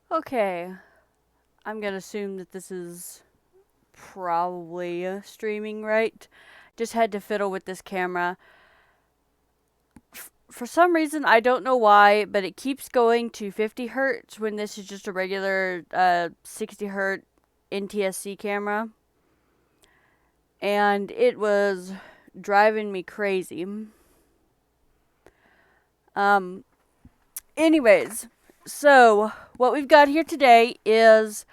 Okay, I'm gonna assume that this is probably streaming right. Just had to fiddle with this camera. For some reason, I don't know why, but it keeps going to 50 hertz when this is just a regular 60 hertz NTSC camera. And it was driving me crazy. Um, anyways, so what we've got here today is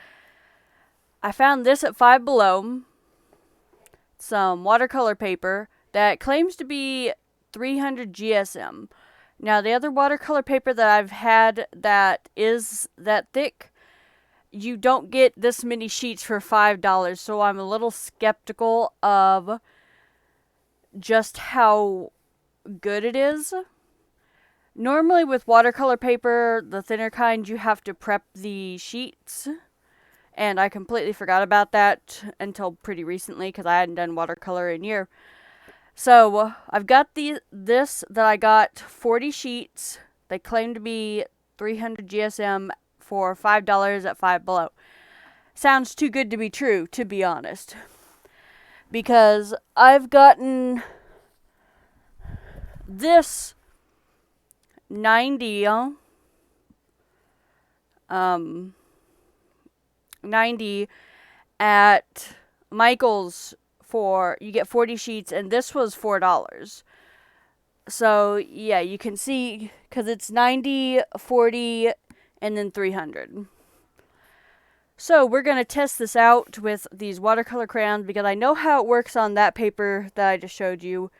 I found this at Five Below, some watercolor paper that claims to be 300 GSM. Now, the other watercolor paper that I've had that is that thick, you don't get this many sheets for $5, so I'm a little skeptical of just how good it is. Normally, with watercolor paper, the thinner kind, you have to prep the sheets. And I completely forgot about that until pretty recently because I hadn't done watercolor in a year. So I've got this that I got 40 sheets. They claim to be 300 GSM for $5 at Five Below. Sounds too good to be true, to be honest. Because I've gotten this 90 90 at Michael's for you get 40 sheets, and this was $4. So yeah, you can see because it's 90, 40, and then 300. So we're going to test this out with these watercolor crayons because I know how it works on that paper that I just showed you.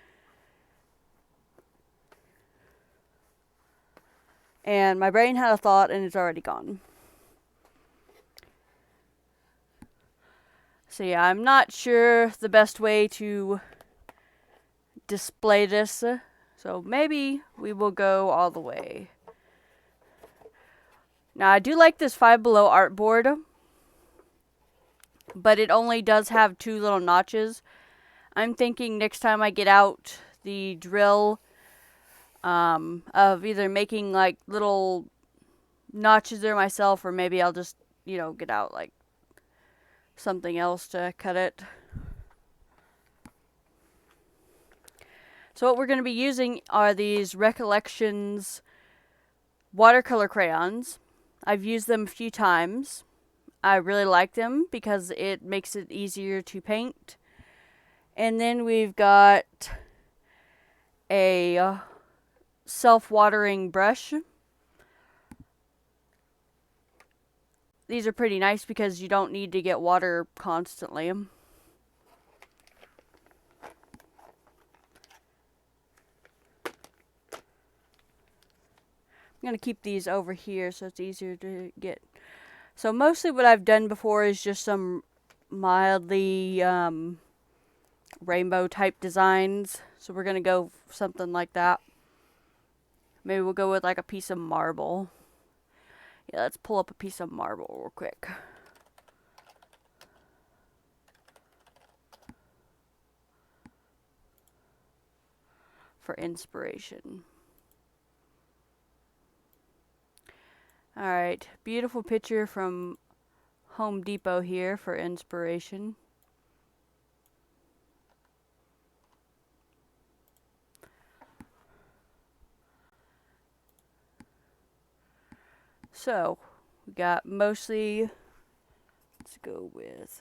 And my brain had a thought and it's already gone. So yeah, I'm not sure the best way to display this. So maybe we will go all the way. Now I do like this Five Below artboard, but it only does have two little notches. I'm thinking next time I get out the drill of either making like little notches there myself, or maybe I'll just, get out like something else to cut it. So what we're going to be using are these Recollections watercolor crayons. I've used them a few times. I really like them because it makes it easier to paint. And then we've got a self-watering brush. These are pretty nice because you don't need to get water constantly. I'm going to keep these over here so it's easier to get. So mostly what I've done before is just some mildly rainbow type designs. So we're going to go something like that. Maybe we'll go with like a piece of marble. Yeah, let's pull up a piece of marble real quick. For inspiration. Alright, beautiful picture from Home Depot here for inspiration. So, we got mostly, let's go with,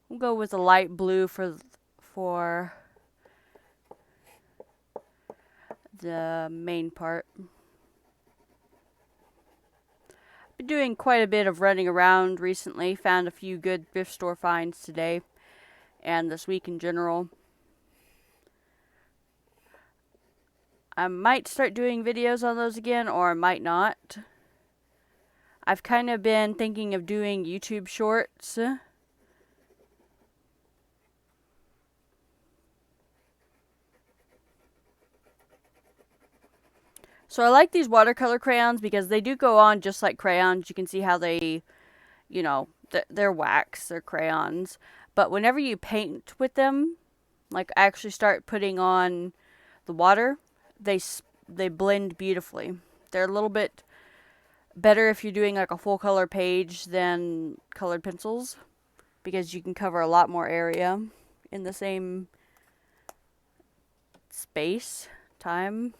we'll go with a light blue for the main part. Been doing quite a bit of running around recently. Found a few good thrift store finds today and this week in general. I might start doing videos on those again, or I might not. I've kind of been thinking of doing YouTube shorts. So I like these watercolor crayons because they do go on just like crayons. You can see how they, they're wax, they're crayons. But whenever you paint with them, like actually start putting on the water, they they blend beautifully. They're a little bit better if you're doing like a full color page than colored pencils, because you can cover a lot more area in the same space, time.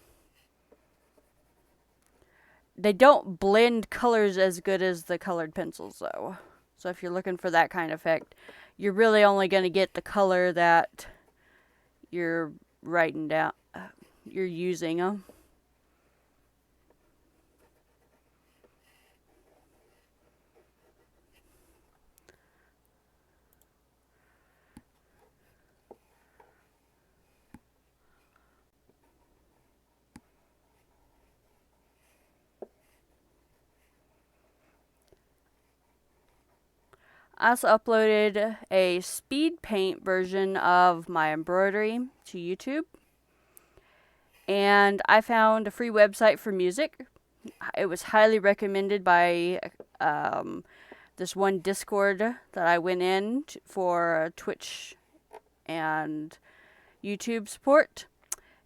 They don't blend colors as good as the colored pencils though. So if you're looking for that kind of effect, you're really only going to get the color that you're writing down, you're using. I also uploaded a speed paint version of my embroidery to YouTube. And I found a free website for music. It was highly recommended by this one Discord that I went in for Twitch and YouTube support.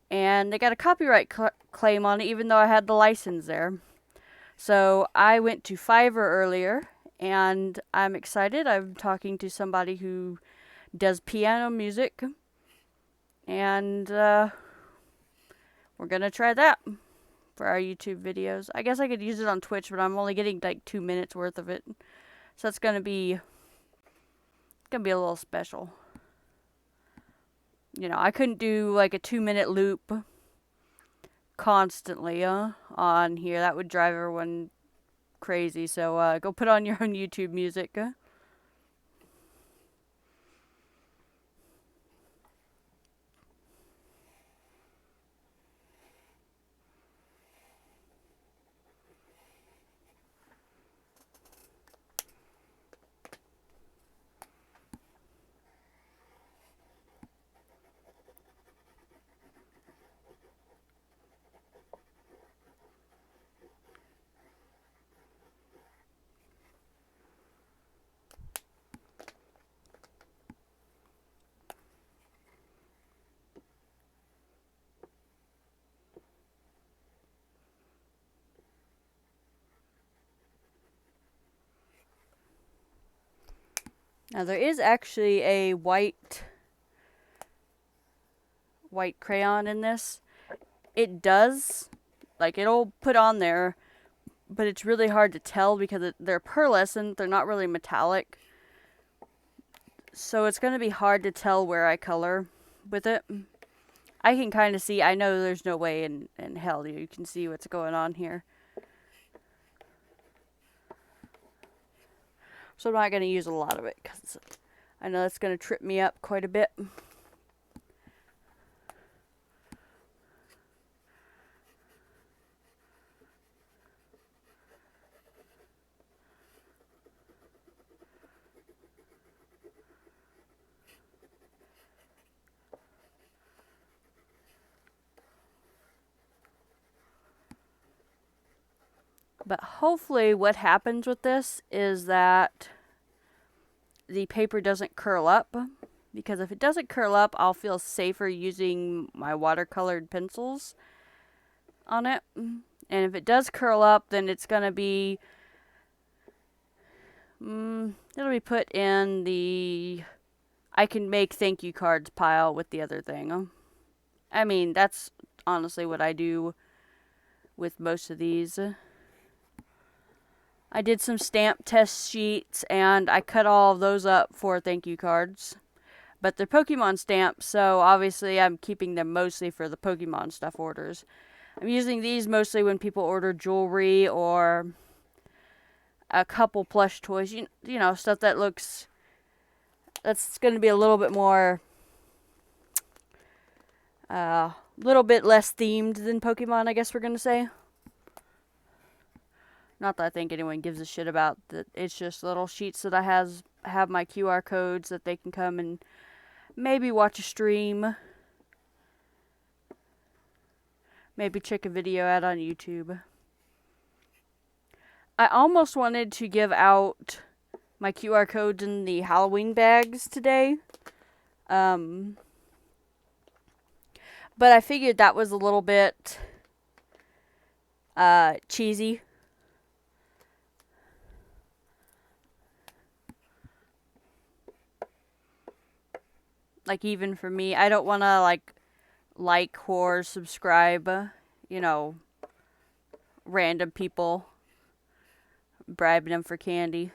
And they got a copyright claim on it, even though I had the license there. So I went to Fiverr earlier, and I'm excited. I'm talking to somebody who does piano music, and we're gonna try that for our YouTube videos. I guess I could use it on Twitch, but I'm only getting like 2 minutes worth of it, so it's gonna be a little special. You know, I couldn't do like a 2-minute loop constantly on here. That would drive everyone crazy. So go put on your own YouTube music. Now there is actually a white crayon in this. It does, like, it'll put on there, but it's really hard to tell because they're pearlescent. They're not really metallic. So it's going to be hard to tell where I color with it. I can kind of see. I know there's no way in hell you can see what's going on here. So I'm not going to use a lot of it because I know that's going to trip me up quite a bit. But hopefully what happens with this is that the paper doesn't curl up. Because if it doesn't curl up, I'll feel safer using my watercolored pencils on it. And if it does curl up, then it's going to be... it'll be put in the I can make thank you cards pile with the other thing. I mean, that's honestly what I do with most of these. I did some stamp test sheets, and I cut all of those up for thank you cards. But they're Pokemon stamps, so obviously I'm keeping them mostly for the Pokemon stuff orders. I'm using these mostly when people order jewelry or a couple plush toys. You know, stuff that looks... That's going to be a little bit more... little bit less themed than Pokemon, I guess we're going to say. Not that I think anyone gives a shit about that. It's just little sheets that I have my QR codes that they can come and maybe watch a stream. Maybe check a video out on YouTube. I almost wanted to give out my QR codes in the Halloween bags today. But I figured that was a little bit cheesy. Like, even for me, I don't want to like or subscribe, you know, random people, bribing them for candy.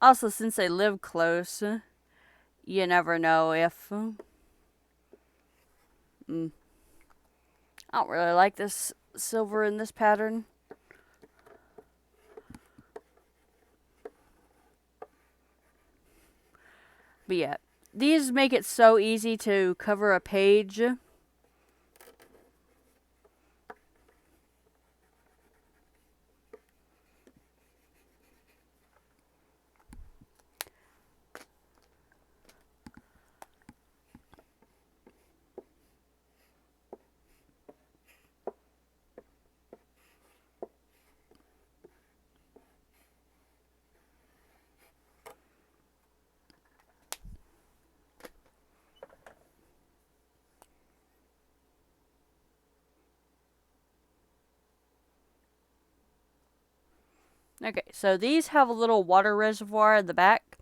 Also, since they live close, you never know if. I don't really like this silver in this pattern. But yeah, these make it so easy to cover a page. Okay, so these have a little water reservoir in the back.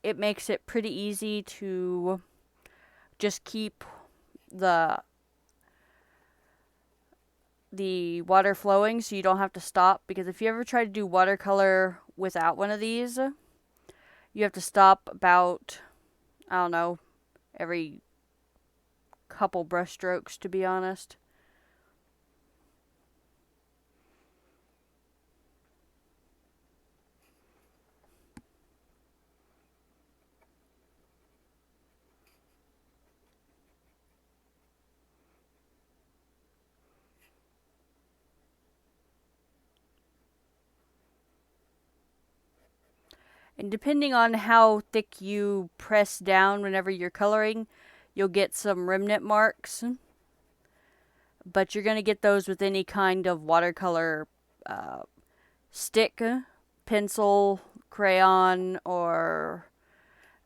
It makes it pretty easy to just keep the water flowing so you don't have to stop, because if you ever try to do watercolor without one of these, you have to stop about, I don't know, every couple brush strokes, to be honest. And depending on how thick you press down whenever you're coloring, you'll get some remnant marks. But you're going to get those with any kind of watercolor stick, pencil, crayon, or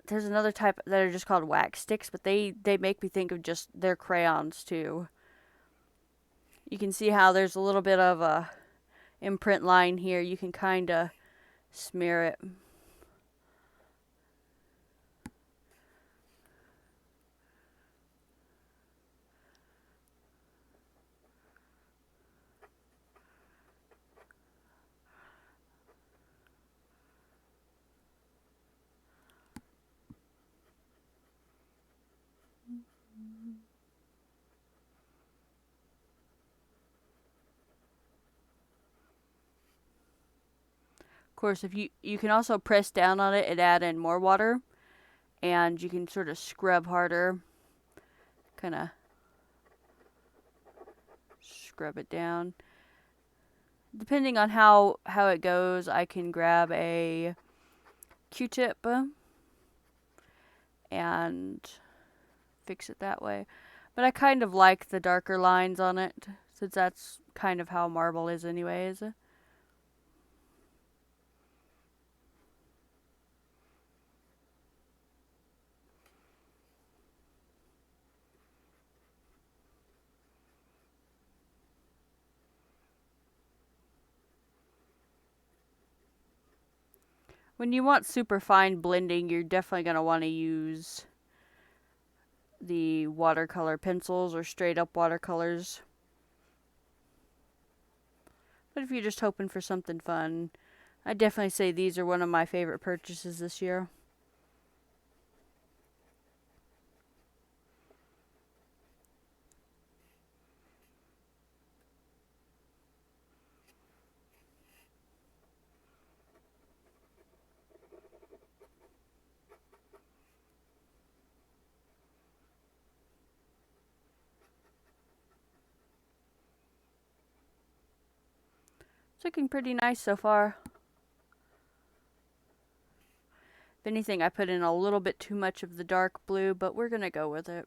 there's another type that are just called wax sticks, but they make me think of just their crayons too. You can see how there's a little bit of a imprint line here. You can kind of smear it. Of course, if you can also press down on it and add in more water, and you can sort of scrub harder, kind of scrub it down. Depending on how it goes, I can grab a Q-tip and fix it that way. But I kind of like the darker lines on it, since that's kind of how marble is anyways. When you want super fine blending, you're definitely going to want to use the watercolor pencils or straight up watercolors. But if you're just hoping for something fun, I definitely say these are one of my favorite purchases this year. It's looking pretty nice so far. If anything, I put in a little bit too much of the dark blue, but we're going to go with it.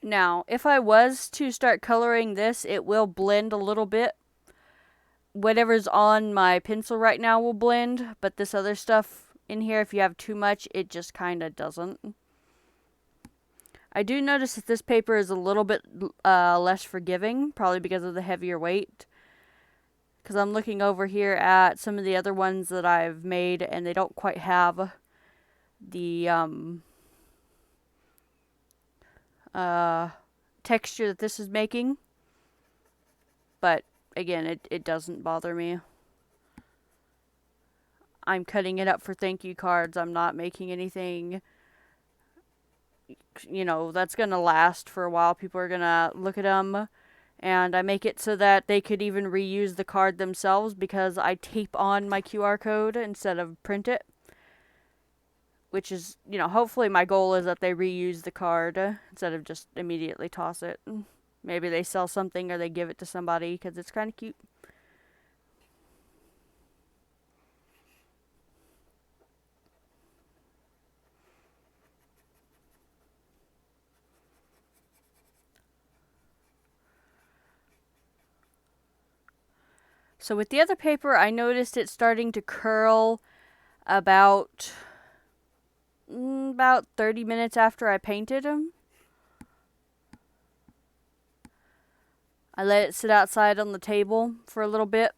Now, if I was to start coloring this, it will blend a little bit. Whatever's on my pencil right now will blend, but this other stuff in here, if you have too much, it just kind of doesn't. I do notice that this paper is a little bit less forgiving, probably because of the heavier weight. Because I'm looking over here at some of the other ones that I've made, and they don't quite have the texture that this is making. But again, it doesn't bother me. I'm cutting it up for thank you cards. I'm not making anything, you know, that's going to last for a while. People are going to look at them. And I make it so that they could even reuse the card themselves because I tape on my QR code instead of print it. Which is, you know, hopefully my goal is that they reuse the card instead of just immediately toss it. Maybe they sell something or they give it to somebody because it's kind of cute. So with the other paper, I noticed it starting to curl about 30 minutes after I painted them. I let it sit outside on the table for a little bit,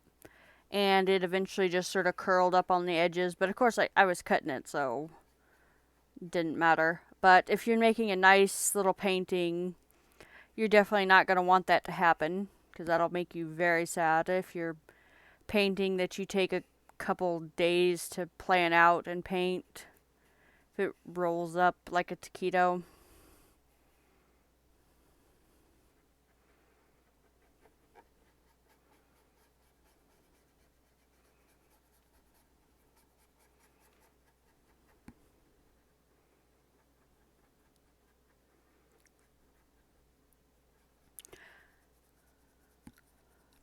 and it eventually just sort of curled up on the edges. But of course, I was cutting it, so it didn't matter. But if you're making a nice little painting, you're definitely not going to want that to happen, because that'll make you very sad if you're painting that you take a couple days to plan out and paint. If it rolls up like a taquito.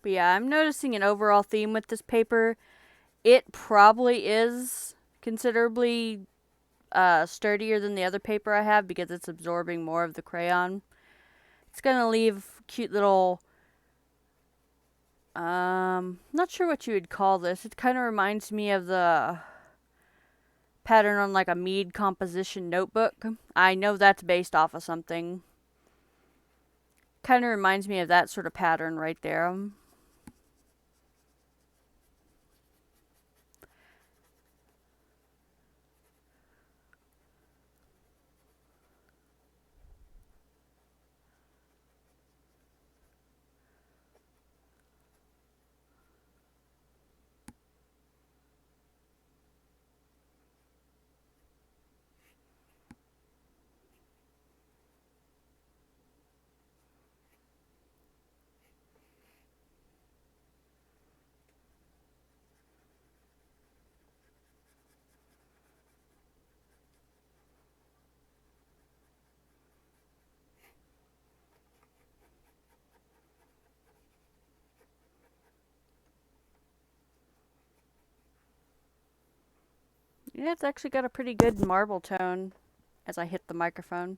But yeah, I'm noticing an overall theme with this paper. It probably is considerably sturdier than the other paper I have because it's absorbing more of the crayon. It's going to leave cute little, not sure what you would call this. It kind of reminds me of the pattern on like a Mead composition notebook. I know that's based off of something. Kind of reminds me of that sort of pattern right there. Yeah, it's actually got a pretty good marble tone as I hit the microphone.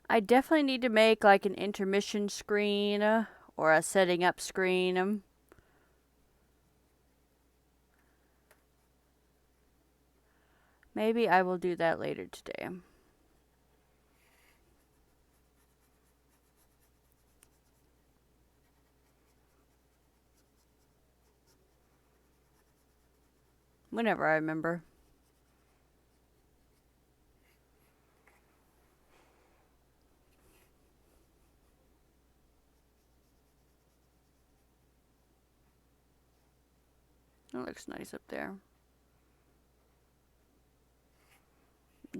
I definitely need to make like an intermission screen or a setting up screen. Maybe I will do that later today. Whenever I remember. It looks nice up there.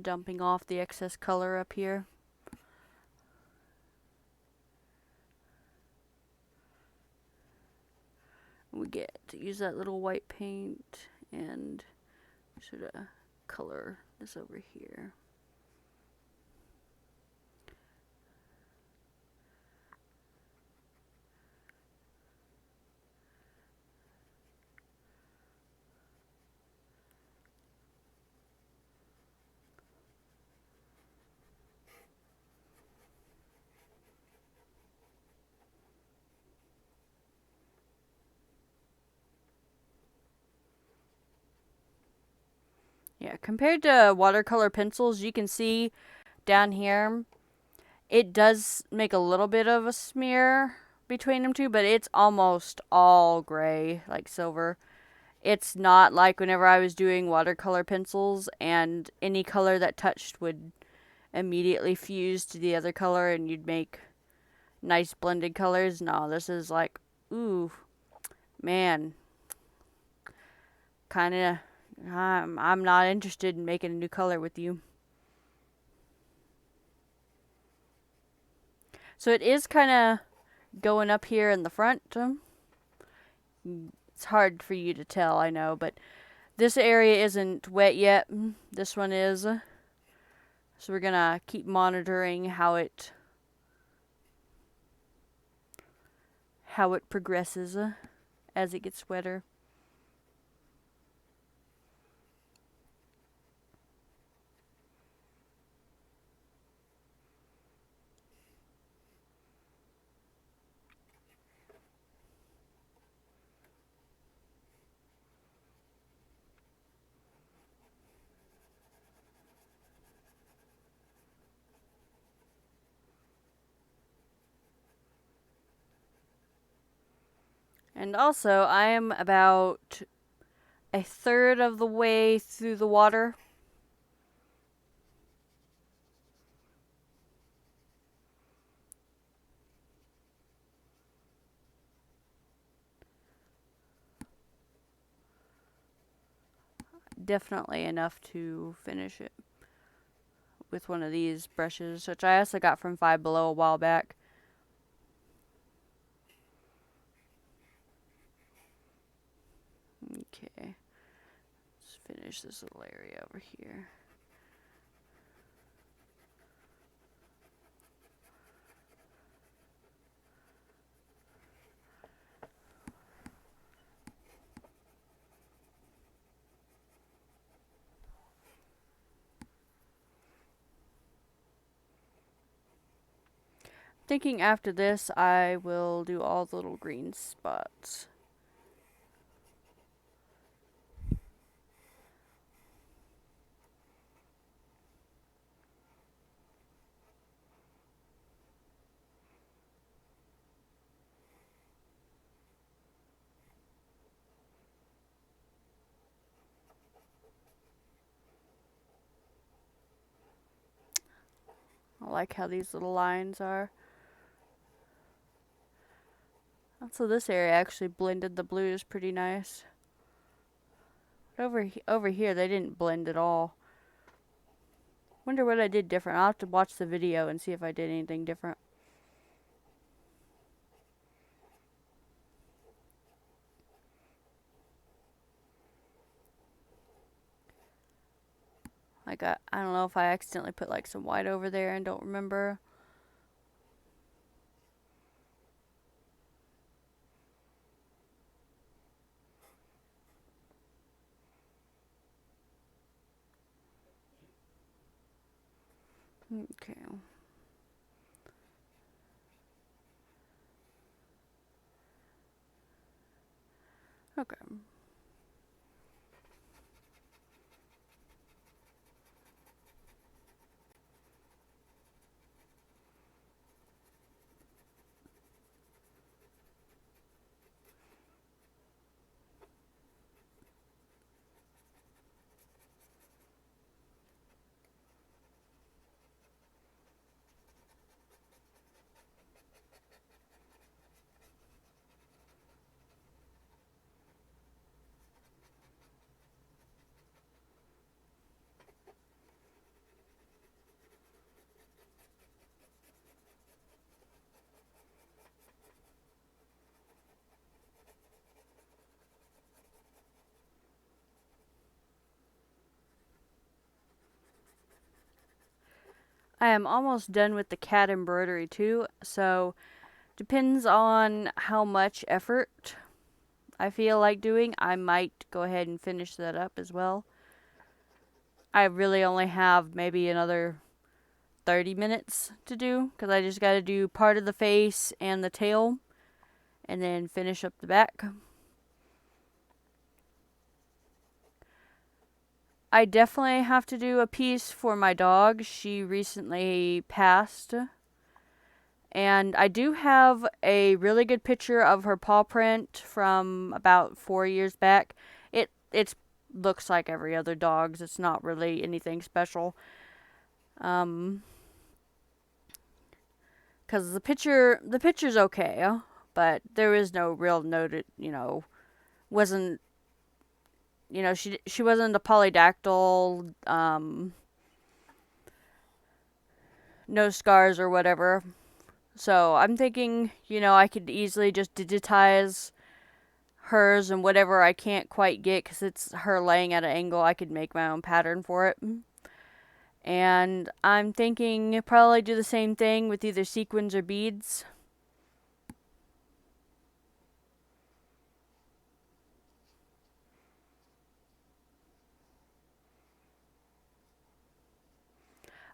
Dumping off the excess color up here. We get use that little white paint and sort of color this over here. Yeah, compared to watercolor pencils, you can see down here, it does make a little bit of a smear between them two, but it's almost all gray, like silver. It's not like whenever I was doing watercolor pencils and any color that touched would immediately fuse to the other color and you'd make nice blended colors. No, this is like, ooh, man, kind of, I'm not interested in making a new color with you. So it is kind of going up here in the front. It's hard for you to tell, I know, but this area isn't wet yet. This one is. So we're gonna keep monitoring how it progresses as it gets wetter. And also, I am about a third of the way through the water. Definitely enough to finish it with one of these brushes, which I also got from Five Below a while back. Okay, let's finish this little area over here. Thinking after this, I will do all the little green spots. I like how these little lines are. Also, this area actually blended the blues pretty nice. But over here, they didn't blend at all. Wonder what I did different. I'll have to watch the video and see if I did anything different. Like, I don't know if I accidentally put like some white over there and don't remember. Okay. Okay. I am almost done with the cat embroidery too, so depends on how much effort I feel like doing. I might go ahead and finish that up as well. I really only have maybe another 30 minutes to do because I just got to do part of the face and the tail and then finish up the back. I definitely have to do a piece for my dog. She recently passed. And I do have a really good picture of her paw print from about 4 years back. It looks like every other dog's. It's not really anything special. Because the picture's okay, but there is no real noted, wasn't, she wasn't a polydactyl, no scars or whatever. So I'm thinking, I could easily just digitize hers, and whatever I can't quite get because it's her laying at an angle, I could make my own pattern for it. And I'm thinking probably do the same thing with either sequins or beads.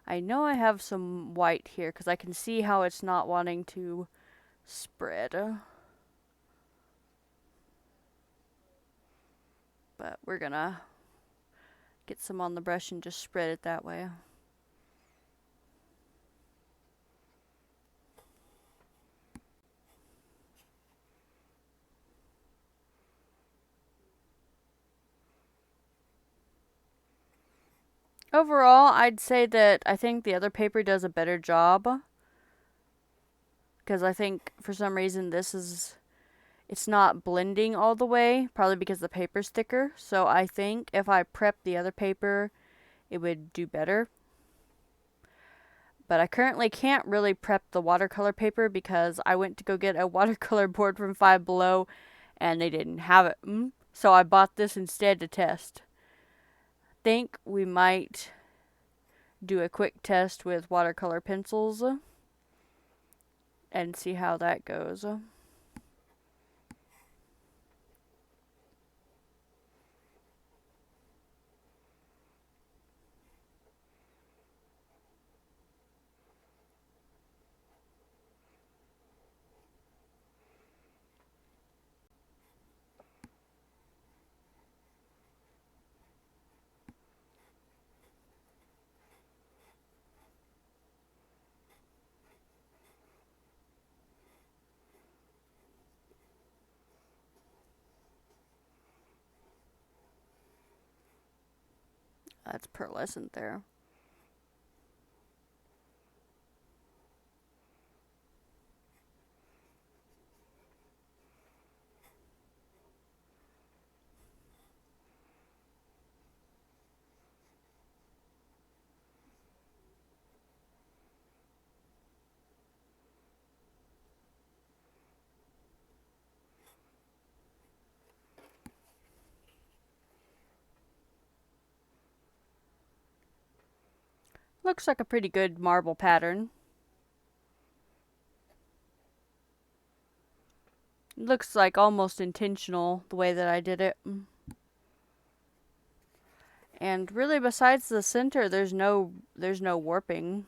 I know I have some white here because I can see how it's not wanting to spread. But we're gonna get some on the brush and just spread it that way. Overall, I'd say that I think the other paper does a better job. Because I think for some reason it's not blending all the way, probably because the paper's thicker. So I think if I prep the other paper, it would do better. But I currently can't really prep the watercolor paper because I went to go get a watercolor board from Five Below and they didn't have it. So I bought this instead to test. Think we might do a quick test with watercolor pencils and see how that goes. That's pearlescent there. Looks like a pretty good marble pattern. Looks like almost intentional the way that I did it. And really besides the center, there's no warping.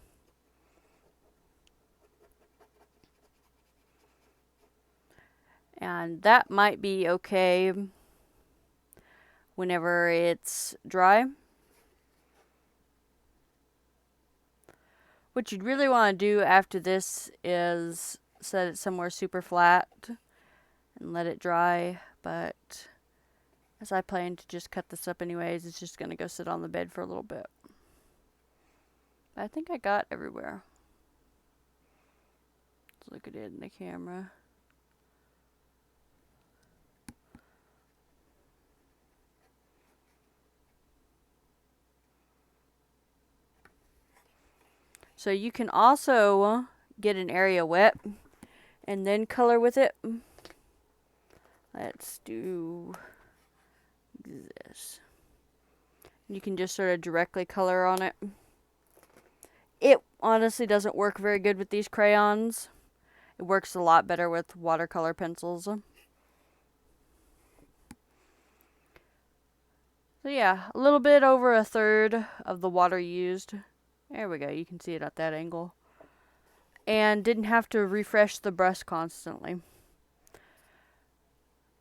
And that might be okay whenever it's dry. What you'd really want to do after this is set it somewhere super flat and let it dry, but as I plan to just cut this up anyways, it's just going to go sit on the bed for a little bit. I think I got everywhere. Let's look at it in the camera. So you can also get an area wet and then color with it. Let's do this. You can just sort of directly color on it. honestly doesn't work very good with these crayons. It works a lot better with watercolor pencils. So yeah, a little bit over a third of the water used. There we go, you can see it at that angle. And didn't have to refresh the brush constantly.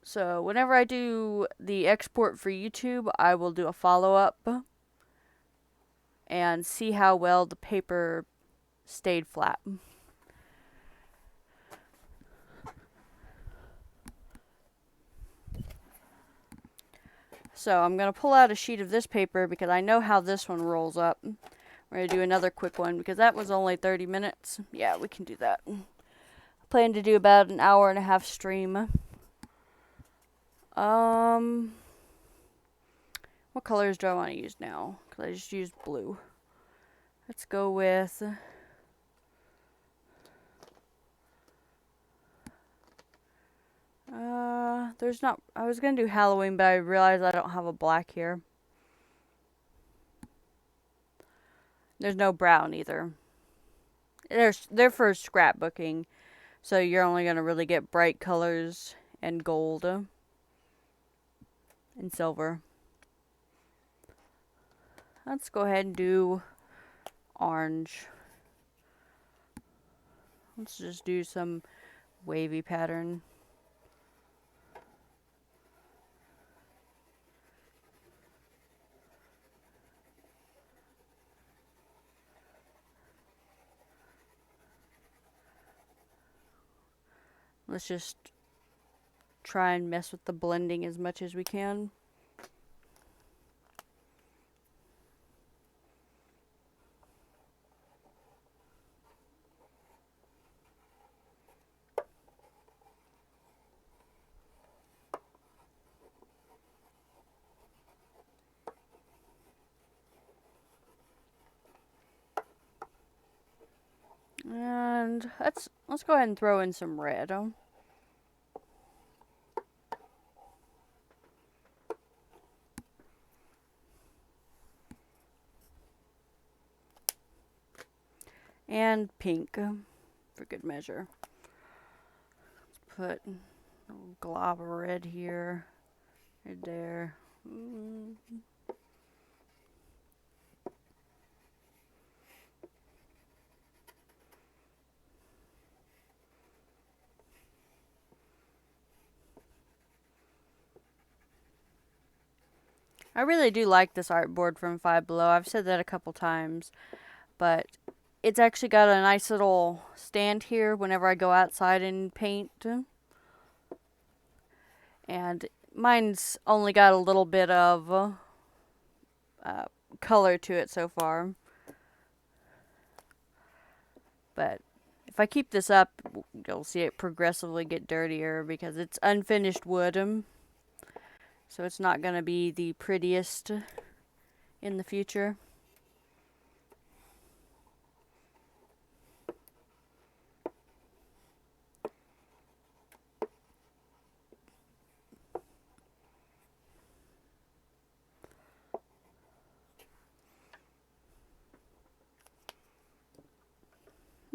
So whenever I do the export for YouTube, I will do a follow-up and see how well the paper stayed flat. So I'm going to pull out a sheet of this paper because I know how this one rolls up. We're going to do another quick one because that was only 30 minutes. Yeah, we can do that. I plan to do about an hour and a half stream. What colors do I want to use now? Because I just used blue. Let's go with... there's not... I was going to do Halloween, but I realized I don't have a black here. There's no brown either. They're for scrapbooking, so you're only going to really get bright colors and gold and silver. Let's go ahead and do orange. Let's just do some wavy pattern. Let's just try and mess with the blending as much as we can. And let's go ahead and throw in some red. And pink for good measure. Let's put a glob of red here, right there. I really do like this artboard from Five Below. I've said that a couple times, but it's actually got a nice little stand here whenever I go outside and paint. And mine's only got a little bit of color to it so far. But if I keep this up, you'll see it progressively get dirtier because it's unfinished wood. So it's not going to be the prettiest in the future.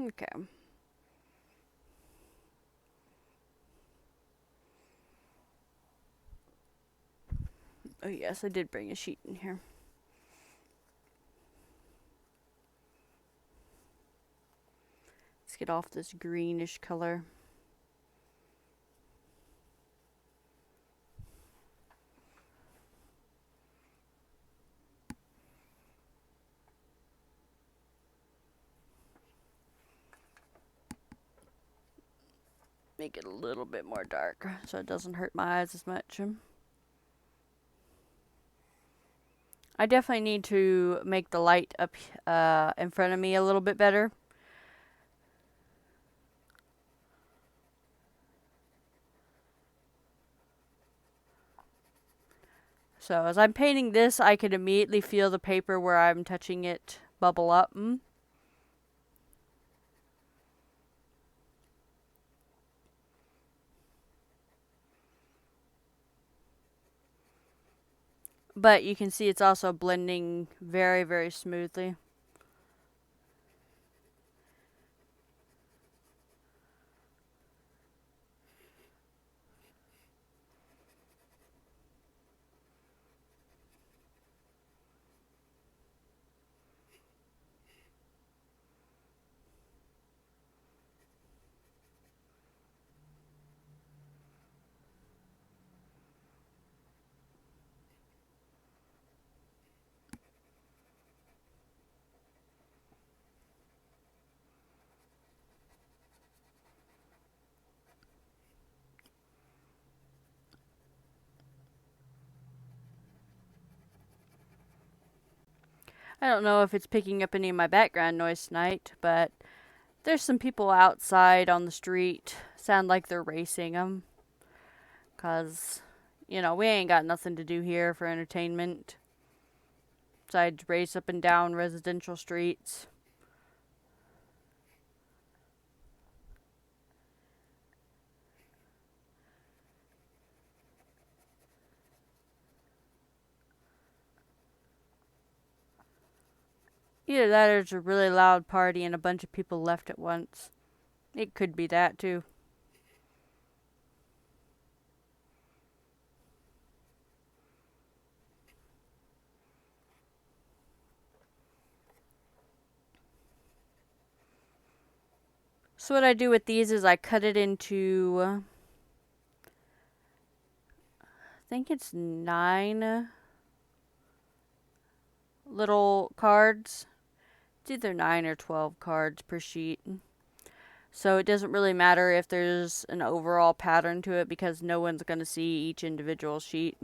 Okay. Oh yes, I did bring a sheet in here. Let's get off this greenish color. Make it a little bit more dark so it doesn't hurt my eyes as much. I definitely need to make the light up in front of me a little bit better. So as I'm painting this, I can immediately feel the paper where I'm touching it bubble up. But you can see it's also blending very, very smoothly. I don't know if it's picking up any of my background noise tonight, but there's some people outside on the street. Sound like they're racing them. 'Cause, you know, we ain't got nothing to do here for entertainment. Besides race up and down residential streets. Either that or it's a really loud party and a bunch of people left at once. It could be that too. So what I do with these is I cut it into, I think it's 9 little cards. It's either 9 or 12 cards per sheet. So it doesn't really matter if there's an overall pattern to it because no one's going to see each individual sheet.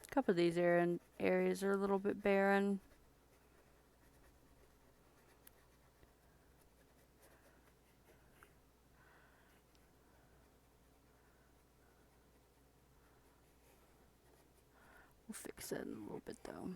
A couple of these areas are a little bit barren. We'll fix that in a little bit though.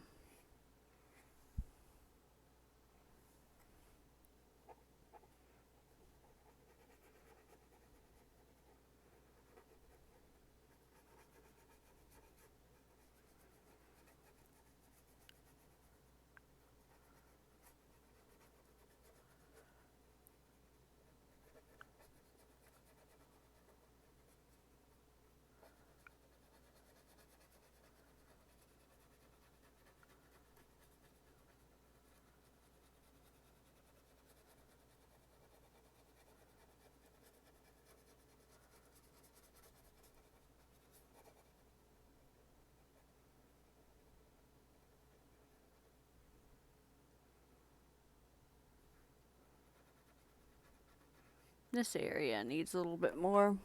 This area needs a little bit more.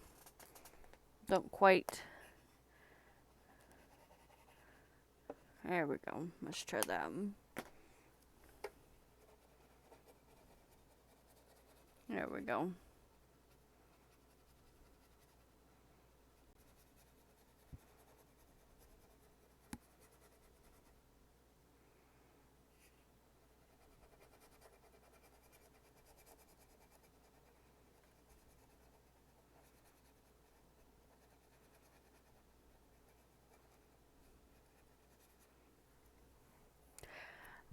Don't quite. There we go. Let's try that. There we go.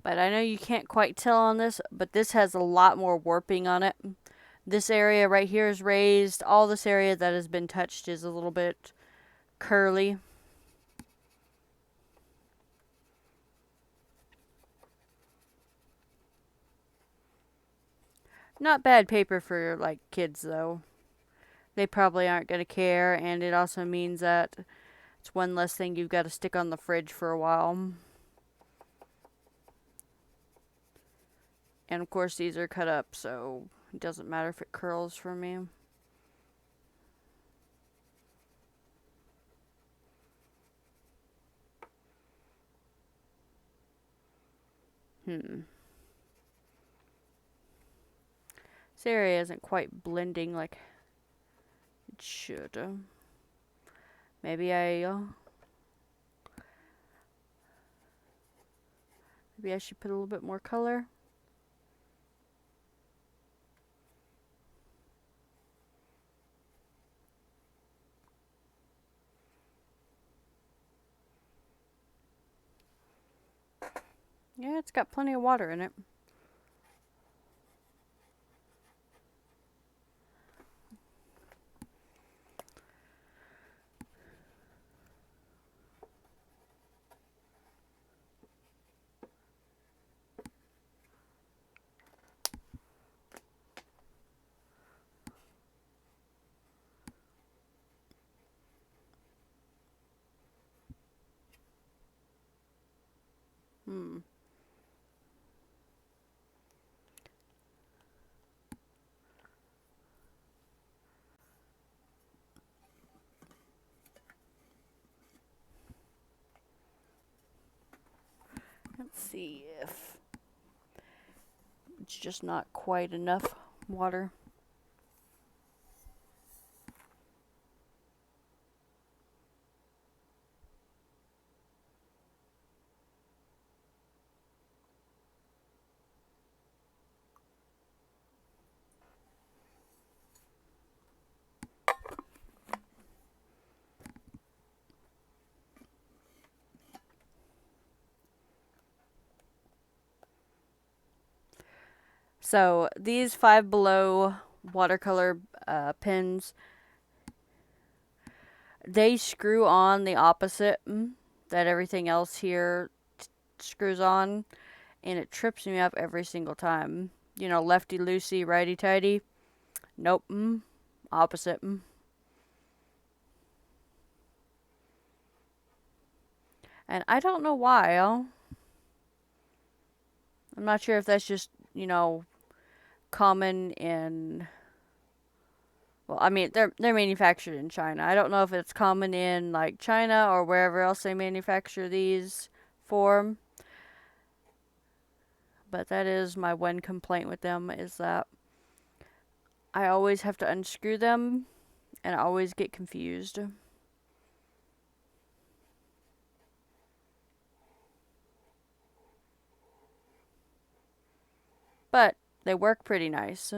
But I know you can't quite tell on this, but this has a lot more warping on it. This area right here is raised. All this area that has been touched is a little bit curly. Not bad paper for like kids though. They probably aren't going to care, and it also means that it's one less thing you've got to stick on the fridge for a while. And of course these are cut up, so it doesn't matter if it curls for me. This area isn't quite blending like it should. Maybe maybe I should put a little bit more color. Yeah, it's got plenty of water in it. Let's see if it's just not quite enough water. So these Five Below watercolor pens, they screw on the opposite that everything else here screws on, and it trips me up every single time. You know, lefty loosey, righty tighty. Nope, opposite. And I don't know why. I'm not sure if that's just, you know, common in, well, I mean, they're manufactured in China. I don't know if it's common in like China or wherever else they manufacture these for. But that is my one complaint with them, is that I always have to unscrew them and I always get confused. But they work pretty nice.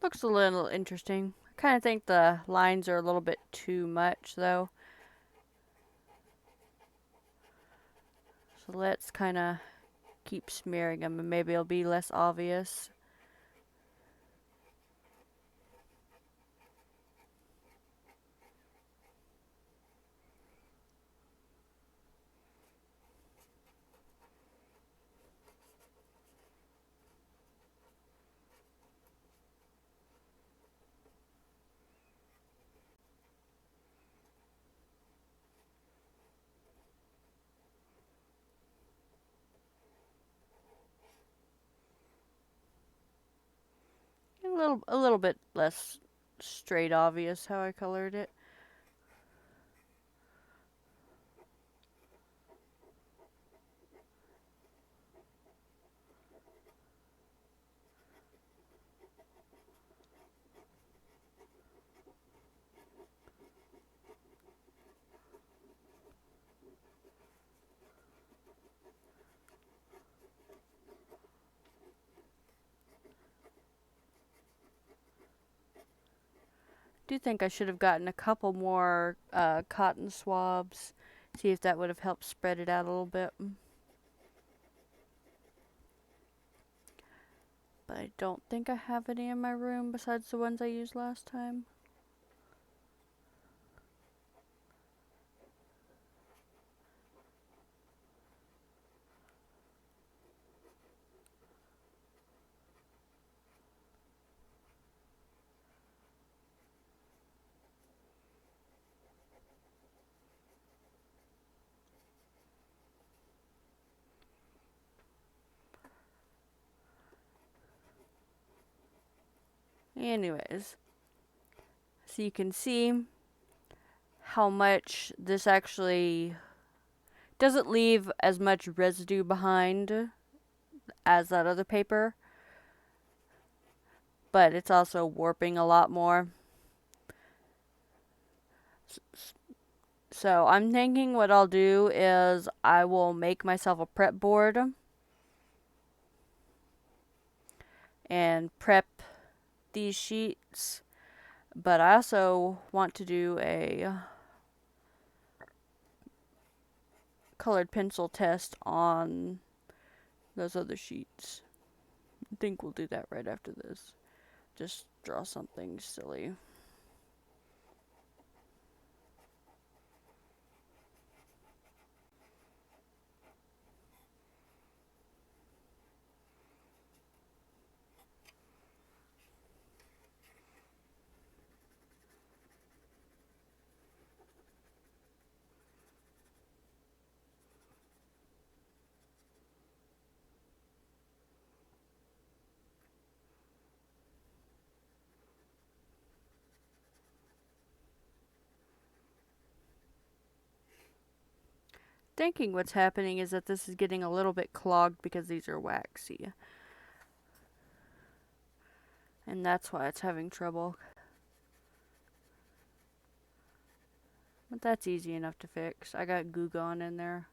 Looks a little interesting. I kind of think the lines are a little bit too much, though. So let's kind of keep smearing them and maybe it'll be less obvious. A little bit less straight obvious how I colored it. do think I should have gotten a couple more cotton swabs. See if that would have helped spread it out a little bit. But I don't think I have any in my room besides the ones I used last time. Anyways, so you can see how much this actually doesn't leave as much residue behind as that other paper, but it's also warping a lot more. So I'm thinking what I'll do is I will make myself a prep board and prep these sheets, but I also want to do a colored pencil test on those other sheets. I think we'll do that right after this. Just draw something silly. Thinking what's happening is that this is getting a little bit clogged because these are waxy. And that's why it's having trouble. But that's easy enough to fix. I got Goo Gone in there.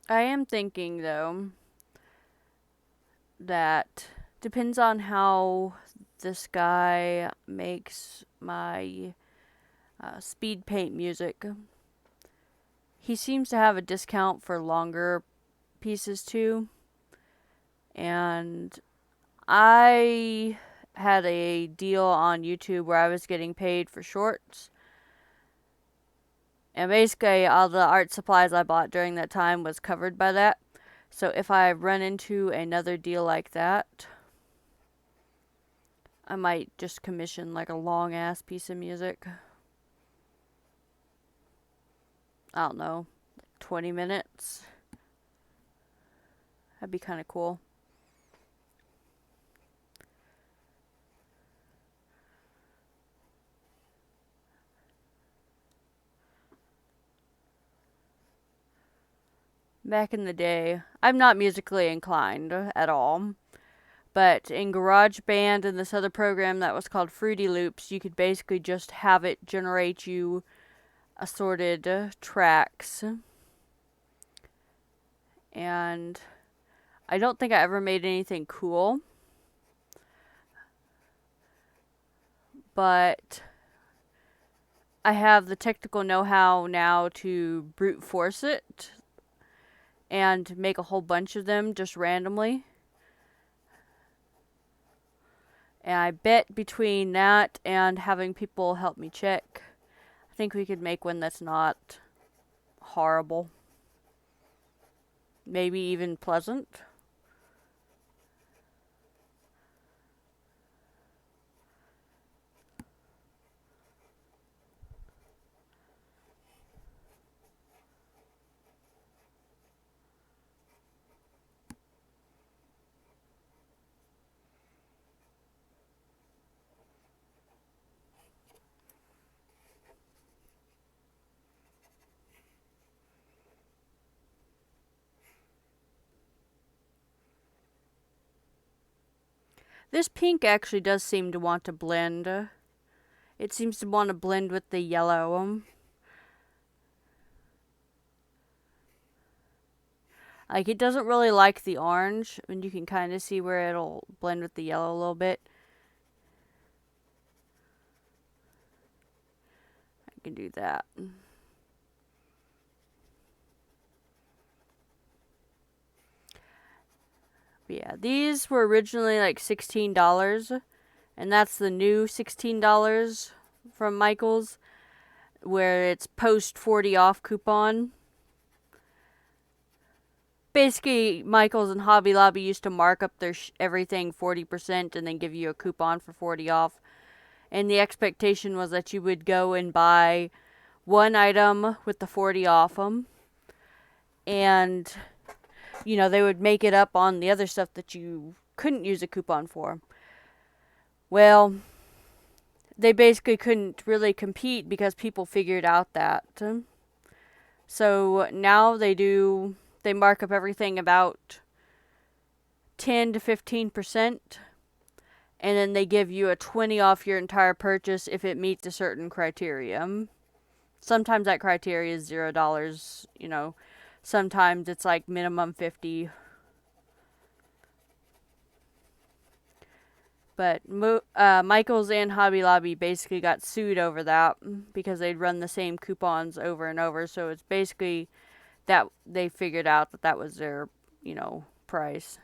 I am thinking, though, that depends on how this guy makes my speed paint music. He seems to have a discount for longer pieces too. And I had a deal on YouTube where I was getting paid for shorts. And basically all the art supplies I bought during that time was covered by that. So if I run into another deal like that, I might just commission like a long ass piece of music. I don't know, 20 minutes. That'd be kind of cool. Back in the day, I'm not musically inclined at all. But in GarageBand and this other program that was called Fruity Loops, you could basically just have it generate you assorted tracks. And I don't think I ever made anything cool. But I have the technical know-how now to brute force it and make a whole bunch of them just randomly. And I bet between that and having people help me check, I think we could make one that's not horrible. Maybe even pleasant. This pink actually does seem to want to blend. It seems to want to blend with the yellow. Like, it doesn't really like the orange, and you can kind of see where it'll blend with the yellow a little bit. I can do that. But yeah, these were originally like $16, and that's the new $16 from Michaels, where it's post 40 off coupon. Basically, Michaels and Hobby Lobby used to mark up their everything 40% and then give you a coupon for 40 off. And the expectation was that you would go and buy one item with the 40 off them. And, you know, they would make it up on the other stuff that you couldn't use a coupon for. Well, they basically couldn't really compete because people figured out that. So now they mark up everything about 10 to 15%, and then they give you a 20 off your entire purchase if it meets a certain criteria. Sometimes that criteria is $0, you know. Sometimes it's like minimum 50. But Michaels and Hobby Lobby basically got sued over that because they'd run the same coupons over and over. So it's basically that they figured out that that was their, you know, price.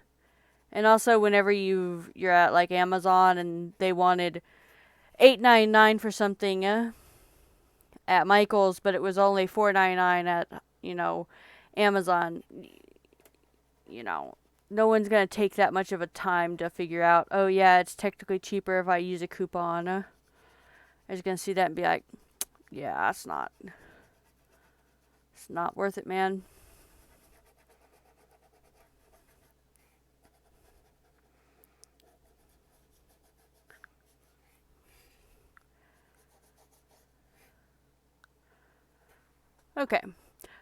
And also, whenever you're at like Amazon and they wanted $8.99 for something at Michaels, but it was only $4.99 at, you know, Amazon, you know, no one's gonna take that much of a time to figure out, oh yeah, it's technically cheaper if I use a coupon. They're just gonna see that and be like, yeah, it's not worth it, man. Okay,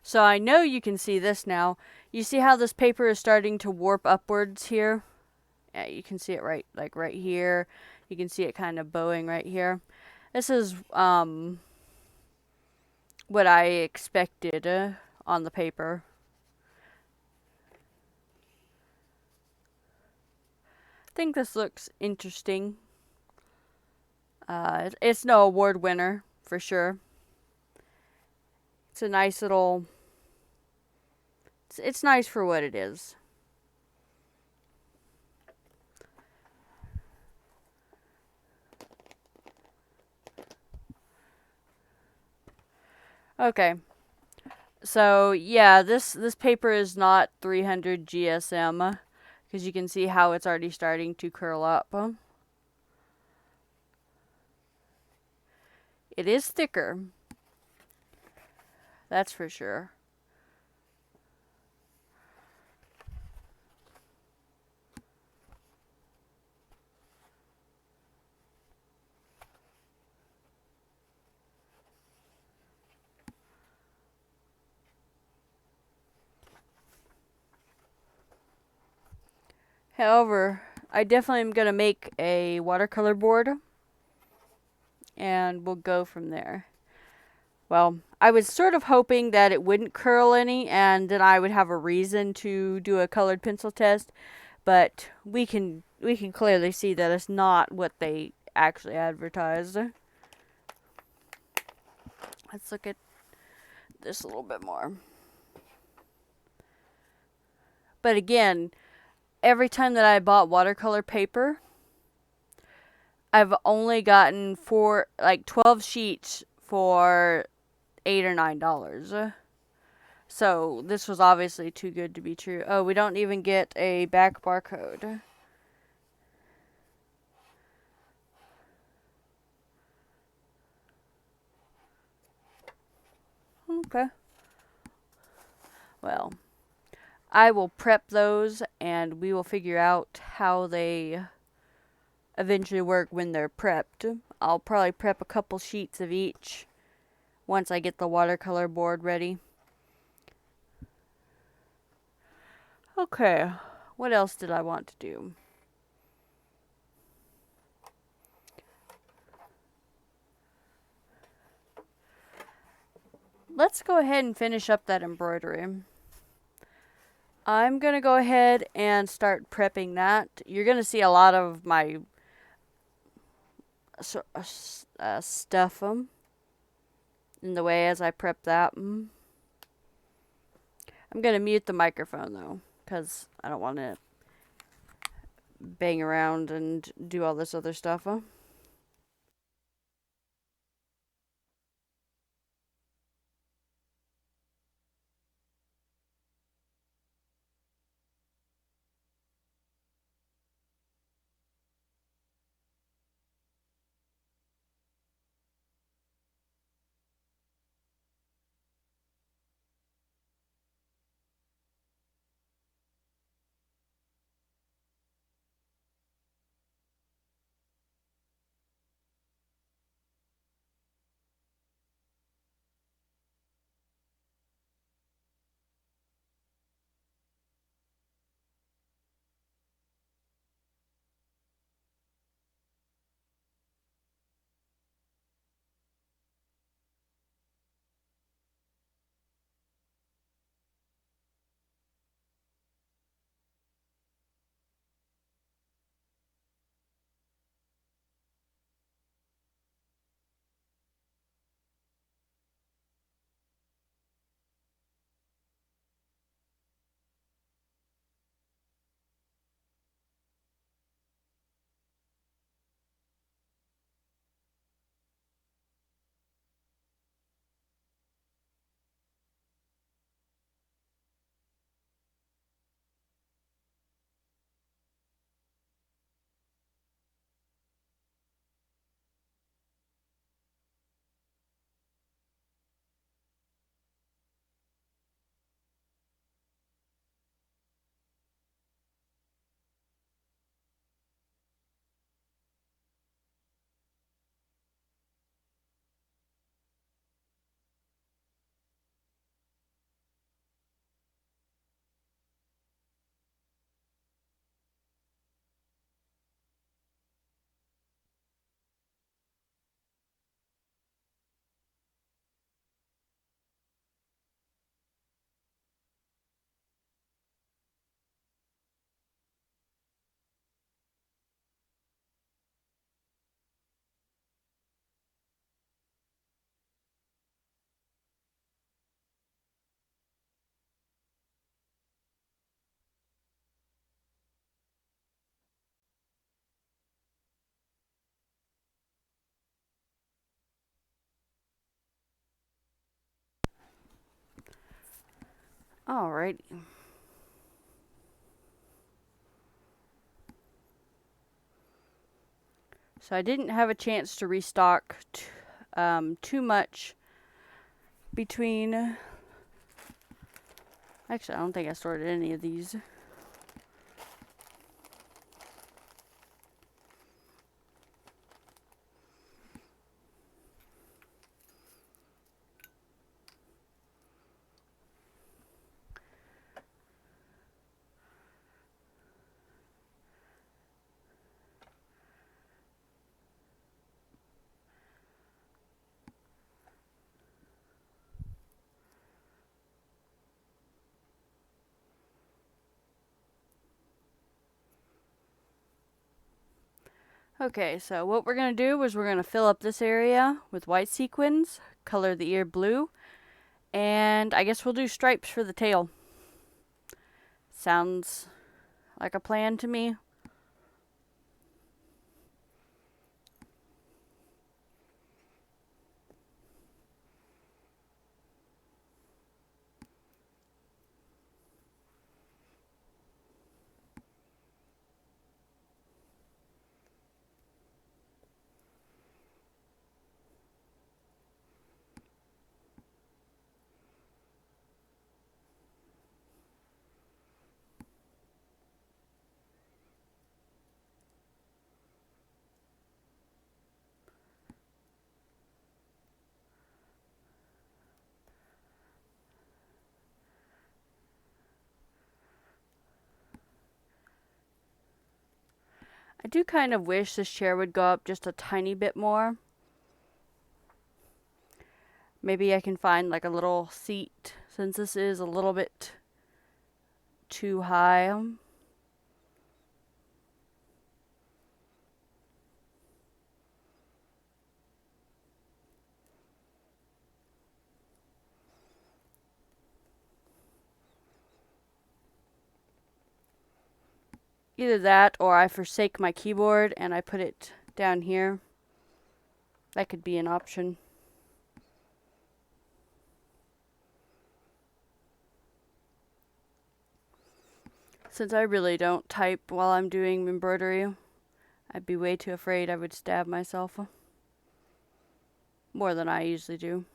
so I know you can see this now. You see how this paper is starting to warp upwards here? Yeah, you can see it right here. You can see it kind of bowing right here. This is what I expected on the paper. I think this looks interesting. It's no award winner for sure. It's a nice little. It's nice for what it is. Okay. So yeah, this paper is not 300 GSM because you can see how it's already starting to curl up. It is thicker. That's for sure. However, I definitely am going to make a watercolor board and we'll go from there. Well, I was sort of hoping that it wouldn't curl any and then I would have a reason to do a colored pencil test, but we can clearly see that it's not what they actually advertised. Let's look at this a little bit more. But again, every time that I bought watercolor paper, I've only gotten 12 sheets for $8 or $9. So this was obviously too good to be true. Oh, we don't even get a back barcode. Okay. Well, I will prep those and we will figure out how they eventually work when they're prepped. I'll probably prep a couple sheets of each once I get the watercolor board ready. Okay, what else did I want to do? let's go ahead and finish up that embroidery. I'm going to go ahead and start prepping that. You're going to see a lot of my stuff in the way as I prep that. I'm going to mute the microphone though, because I don't want to bang around and do all this other stuff. Alright. So I didn't have a chance to restock too much between. Actually, I don't think I stored any of these. Okay, so what we're going to do is we're going to fill up this area with white sequins, color the ear blue, and I guess we'll do stripes for the tail. Sounds like a plan to me. I do kind of wish this chair would go up just a tiny bit more. Maybe I can find like a little seat since this is a little bit too high. Either that or I forsake my keyboard and I put it down here. That could be an option. Since I really don't type while I'm doing embroidery, I'd be way too afraid I would stab myself. More than I usually do.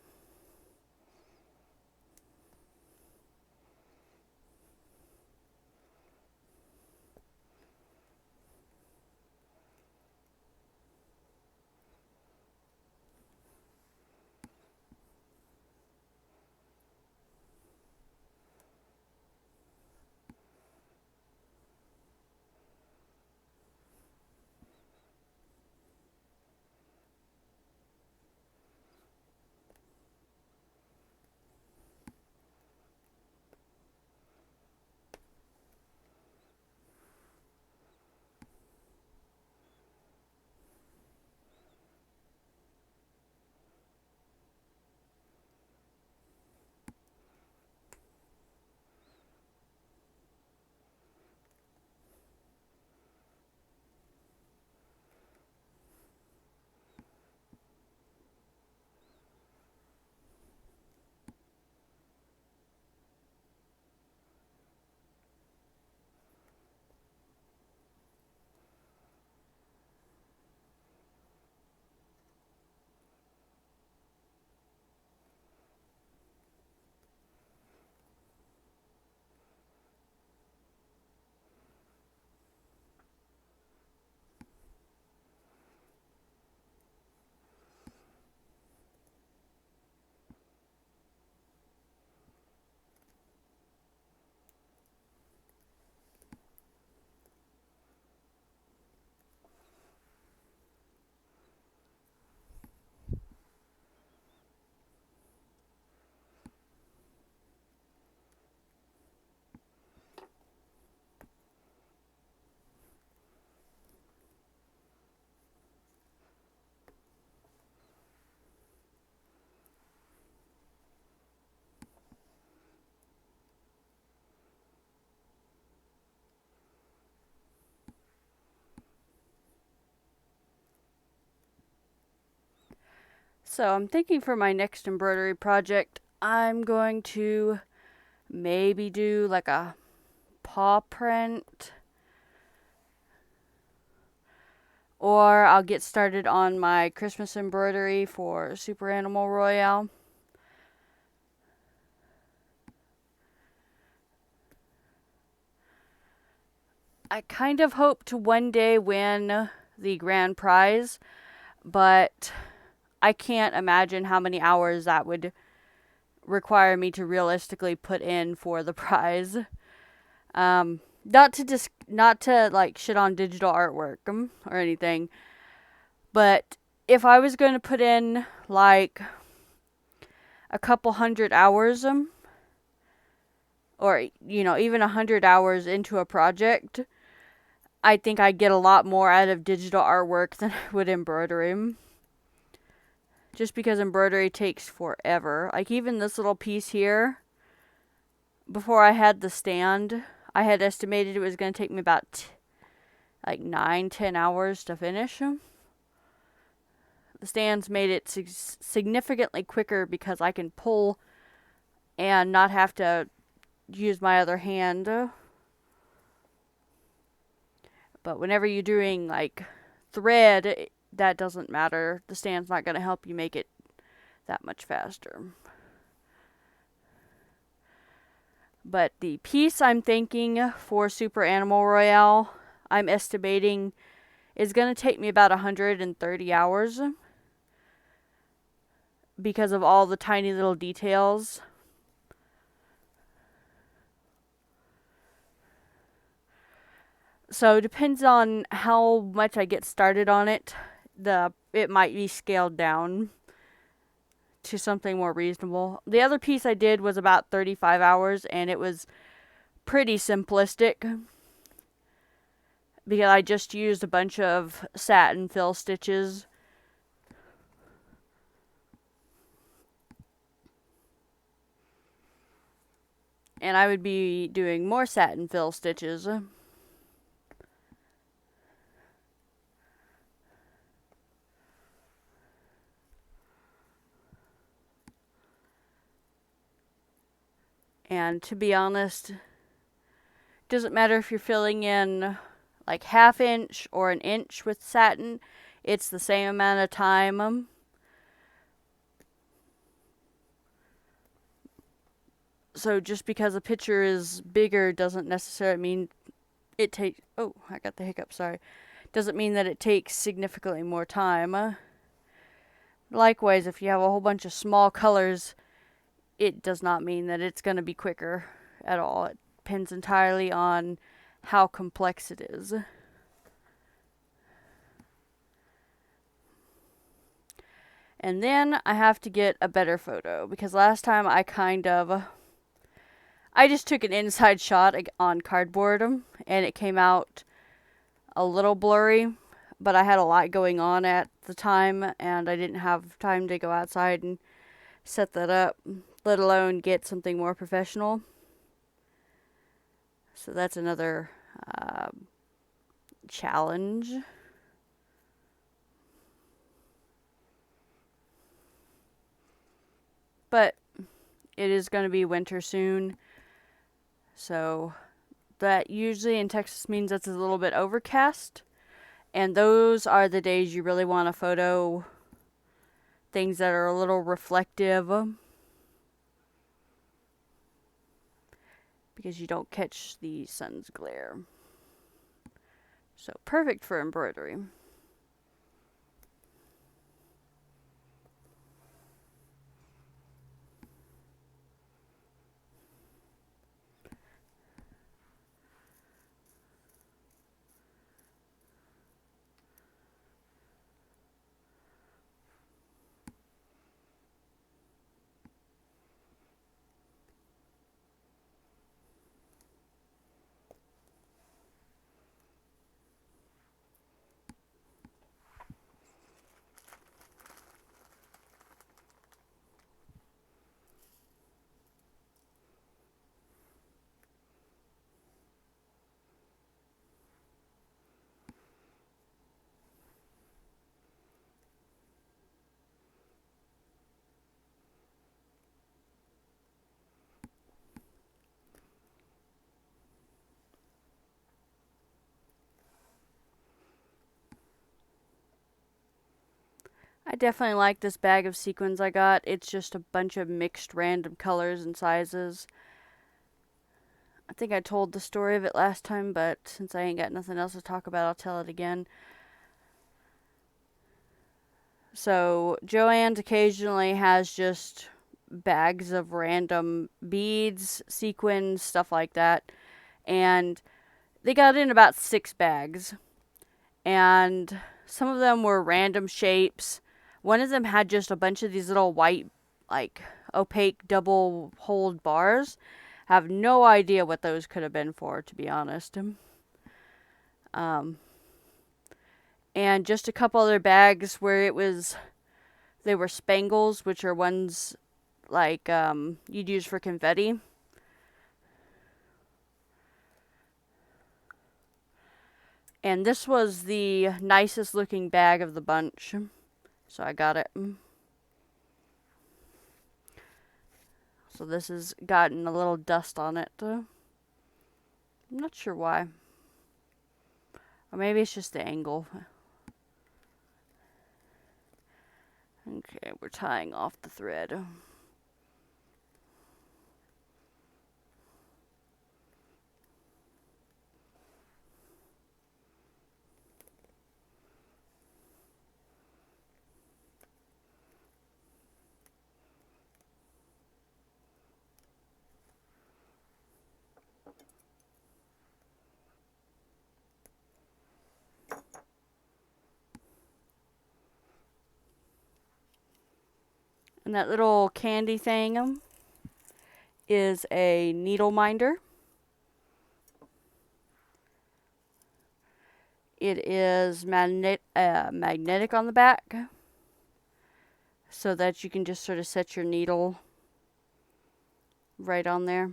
So I'm thinking for my next embroidery project, I'm going to maybe do like a paw print, or I'll get started on my Christmas embroidery for Super Animal Royale. I kind of hope to one day win the grand prize, but I can't imagine how many hours that would require me to realistically put in for the prize. Not to like shit on digital artwork or anything, but if I was going to put in like a couple hundred hours, or even 100 hours into a project, I think I'd get a lot more out of digital artwork than I would embroidery. Just because embroidery takes forever. Like even this little piece here, before I had the stand, I had estimated it was going to take me about like 9-10 hours to finish. The stands made it significantly quicker because I can pull and not have to use my other hand. But whenever you're doing like thread, that doesn't matter. The stand's not going to help you make it that much faster. But the piece I'm thinking for Super Animal Royale, I'm estimating is going to take me about 130 hours because of all the tiny little details. So it depends on how much I get started on it. It might be scaled down to something more reasonable. The other piece I did was about 35 hours, and it was pretty simplistic because I just used a bunch of satin fill stitches. And I would be doing more satin fill stitches. And to be honest, it doesn't matter if you're filling in like 1/2 inch or 1 inch with satin, it's the same amount of time. So just because a picture is bigger doesn't necessarily mean it takes, oh, I got the hiccup, sorry. Doesn't mean that it takes significantly more time. Likewise, if you have a whole bunch of small colors, it does not mean that it's going to be quicker at all. It depends entirely on how complex it is. And then I have to get a better photo because last time I just took an inside shot on cardboard and it came out a little blurry, but I had a lot going on at the time and I didn't have time to go outside and set that up, let alone get something more professional. So that's another challenge. But it is going to be winter soon, so that usually in Texas means it's a little bit overcast, and those are the days you really want to photo things that are a little reflective because you don't catch the sun's glare. So perfect for embroidery. I definitely like this bag of sequins I got. It's just a bunch of mixed random colors and sizes. I think I told the story of it last time, but since I ain't got nothing else to talk about, I'll tell it again. So, Joann's occasionally has just bags of random beads, sequins, stuff like that. And they got in about 6 bags. And some of them were random shapes. One of them had just a bunch of these little white, like, opaque double holed bars. I have no idea what those could have been for, to be honest. And just a couple other bags where they were spangles, which are ones like you'd use for confetti. And this was the nicest looking bag of the bunch, so I got it. So this has gotten a little dust on it. I'm not sure why. Or maybe it's just the angle. Okay, we're tying off the thread. And that little candy thing is a needle minder. It is magnetic on the back, so that you can just sort of set your needle right on there.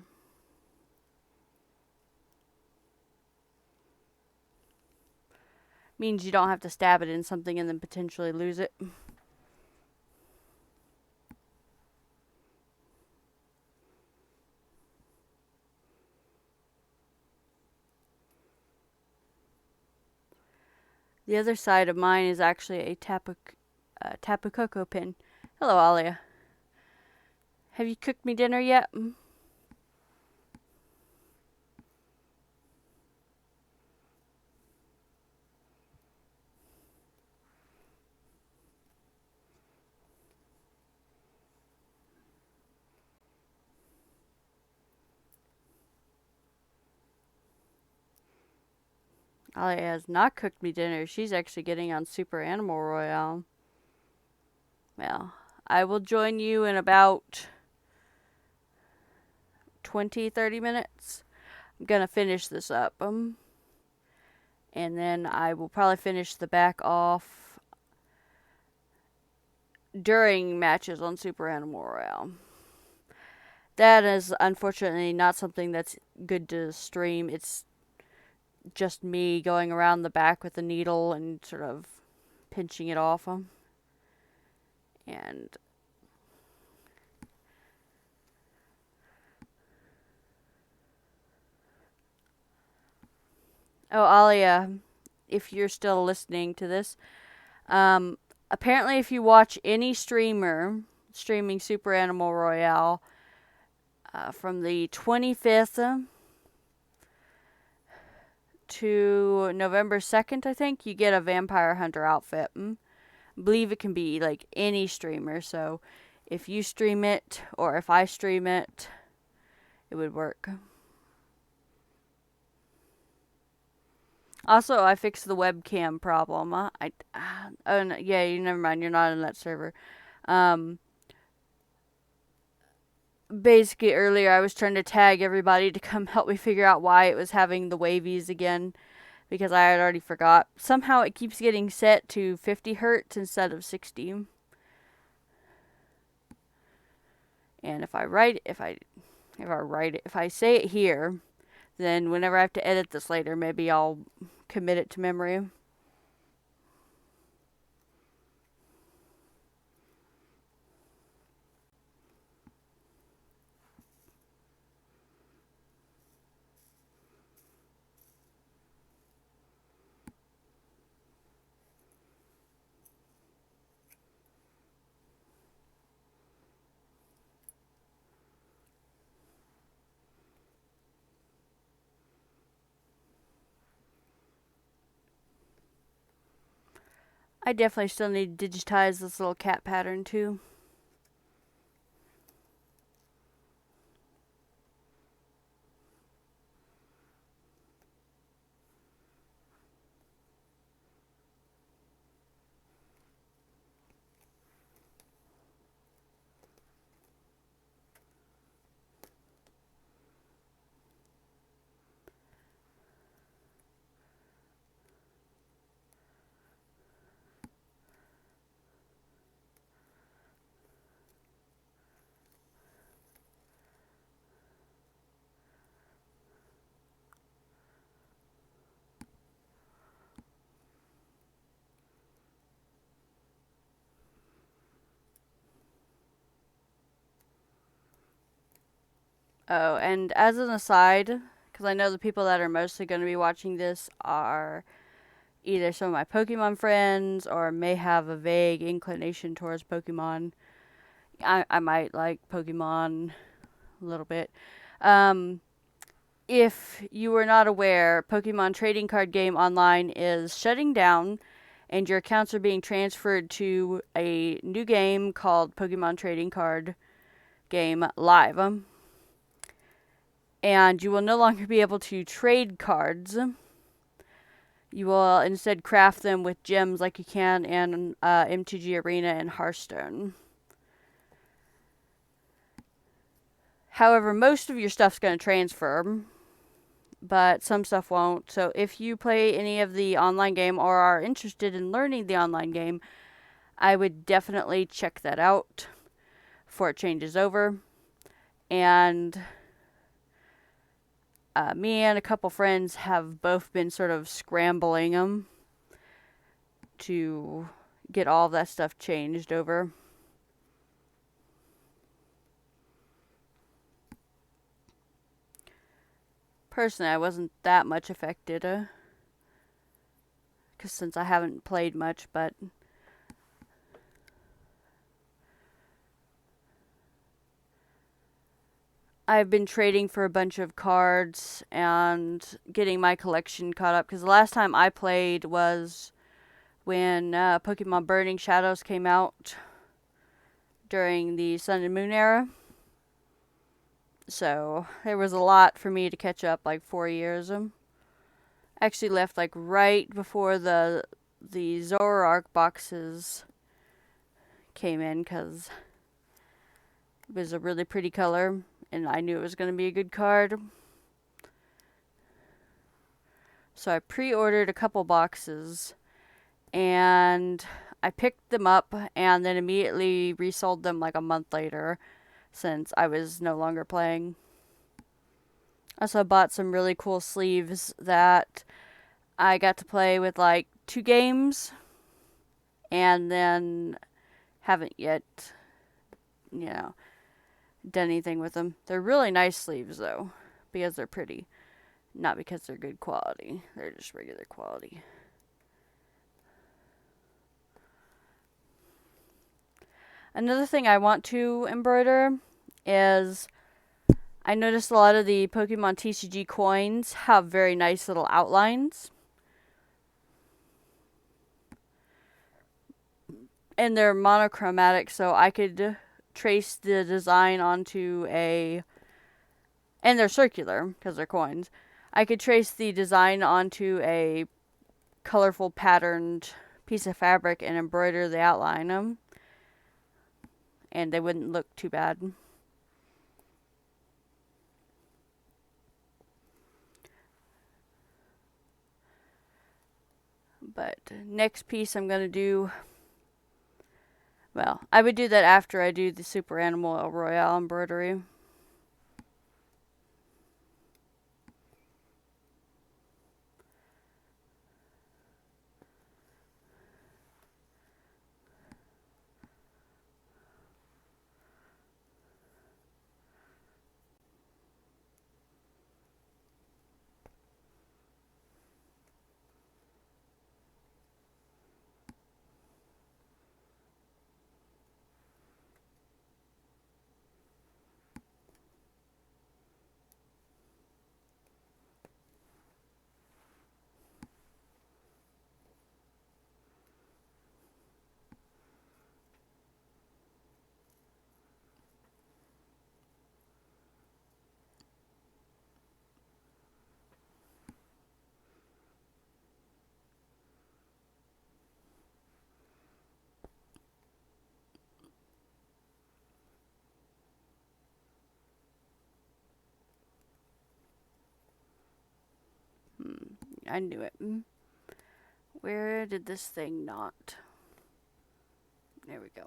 Means you don't have to stab it in something and then potentially lose it. The other side of mine is actually a Tapu Koko pin. Hello, Alia. Have you cooked me dinner yet? Alia has not cooked me dinner. She's actually getting on Super Animal Royale. Well, I will join you in about 20-30 minutes. I'm gonna finish this up. And then I will probably finish the back off during matches on Super Animal Royale. That is unfortunately not something that's good to stream. It's just me going around the back with the needle and sort of pinching it off them. And oh, Alia, if you're still listening to this, apparently if you watch any streamer streaming Super Animal Royale from the 25th to November 2nd, I think, you get a Vampire Hunter outfit. I believe it can be like any streamer, so if you stream it or if I stream it, it would work. Also, I fixed the webcam problem. Oh no, yeah, you never mind. You're not in that server. Basically, earlier I was trying to tag everybody to come help me figure out why it was having the wavies again, because I had already forgot. Somehow it keeps getting set to 50 hertz instead of 60. And if I say it here, then whenever I have to edit this later, maybe I'll commit it to memory. I definitely still need to digitize this little cat pattern too. Oh, and as an aside, because I know the people that are mostly going to be watching this are either some of my Pokemon friends or may have a vague inclination towards Pokemon. I might like Pokemon a little bit. If you were not aware, Pokemon Trading Card Game Online is shutting down and your accounts are being transferred to a new game called Pokemon Trading Card Game Live. And you will no longer be able to trade cards. You will instead craft them with gems like you can in MTG Arena and Hearthstone. However, most of your stuff's going to transfer, but some stuff won't. So if you play any of the online game or are interested in learning the online game, I would definitely check that out before it changes over. And me and a couple friends have both been sort of scrambling them to get all of that stuff changed over. Personally, I wasn't that much affected, because since I haven't played much, but I've been trading for a bunch of cards and getting my collection caught up, because the last time I played was when Pokemon Burning Shadows came out during the Sun and Moon era. So there was a lot for me to catch up, like 4 years. Actually left like right before the Zoroark boxes came in, because it was a really pretty color and I knew it was going to be a good card. So I pre-ordered a couple boxes and I picked them up and then immediately resold them like a month later, since I was no longer playing. I also bought some really cool sleeves that I got to play with like 2 games and then haven't yet, done anything with them. They're really nice sleeves though, because they're pretty. Not because they're good quality. They're just regular quality. Another thing I want to embroider is, I noticed a lot of the Pokemon TCG coins have very nice little outlines. And they're monochromatic, so I could trace the design onto a... And they're circular, because they're coins. I could trace the design onto a colorful patterned piece of fabric and embroider the outline. And they wouldn't look too bad. But next piece I'm going to do... Well, I would do that after I do the Super Animal Royale embroidery. I knew it. Where did this thing not? There we go.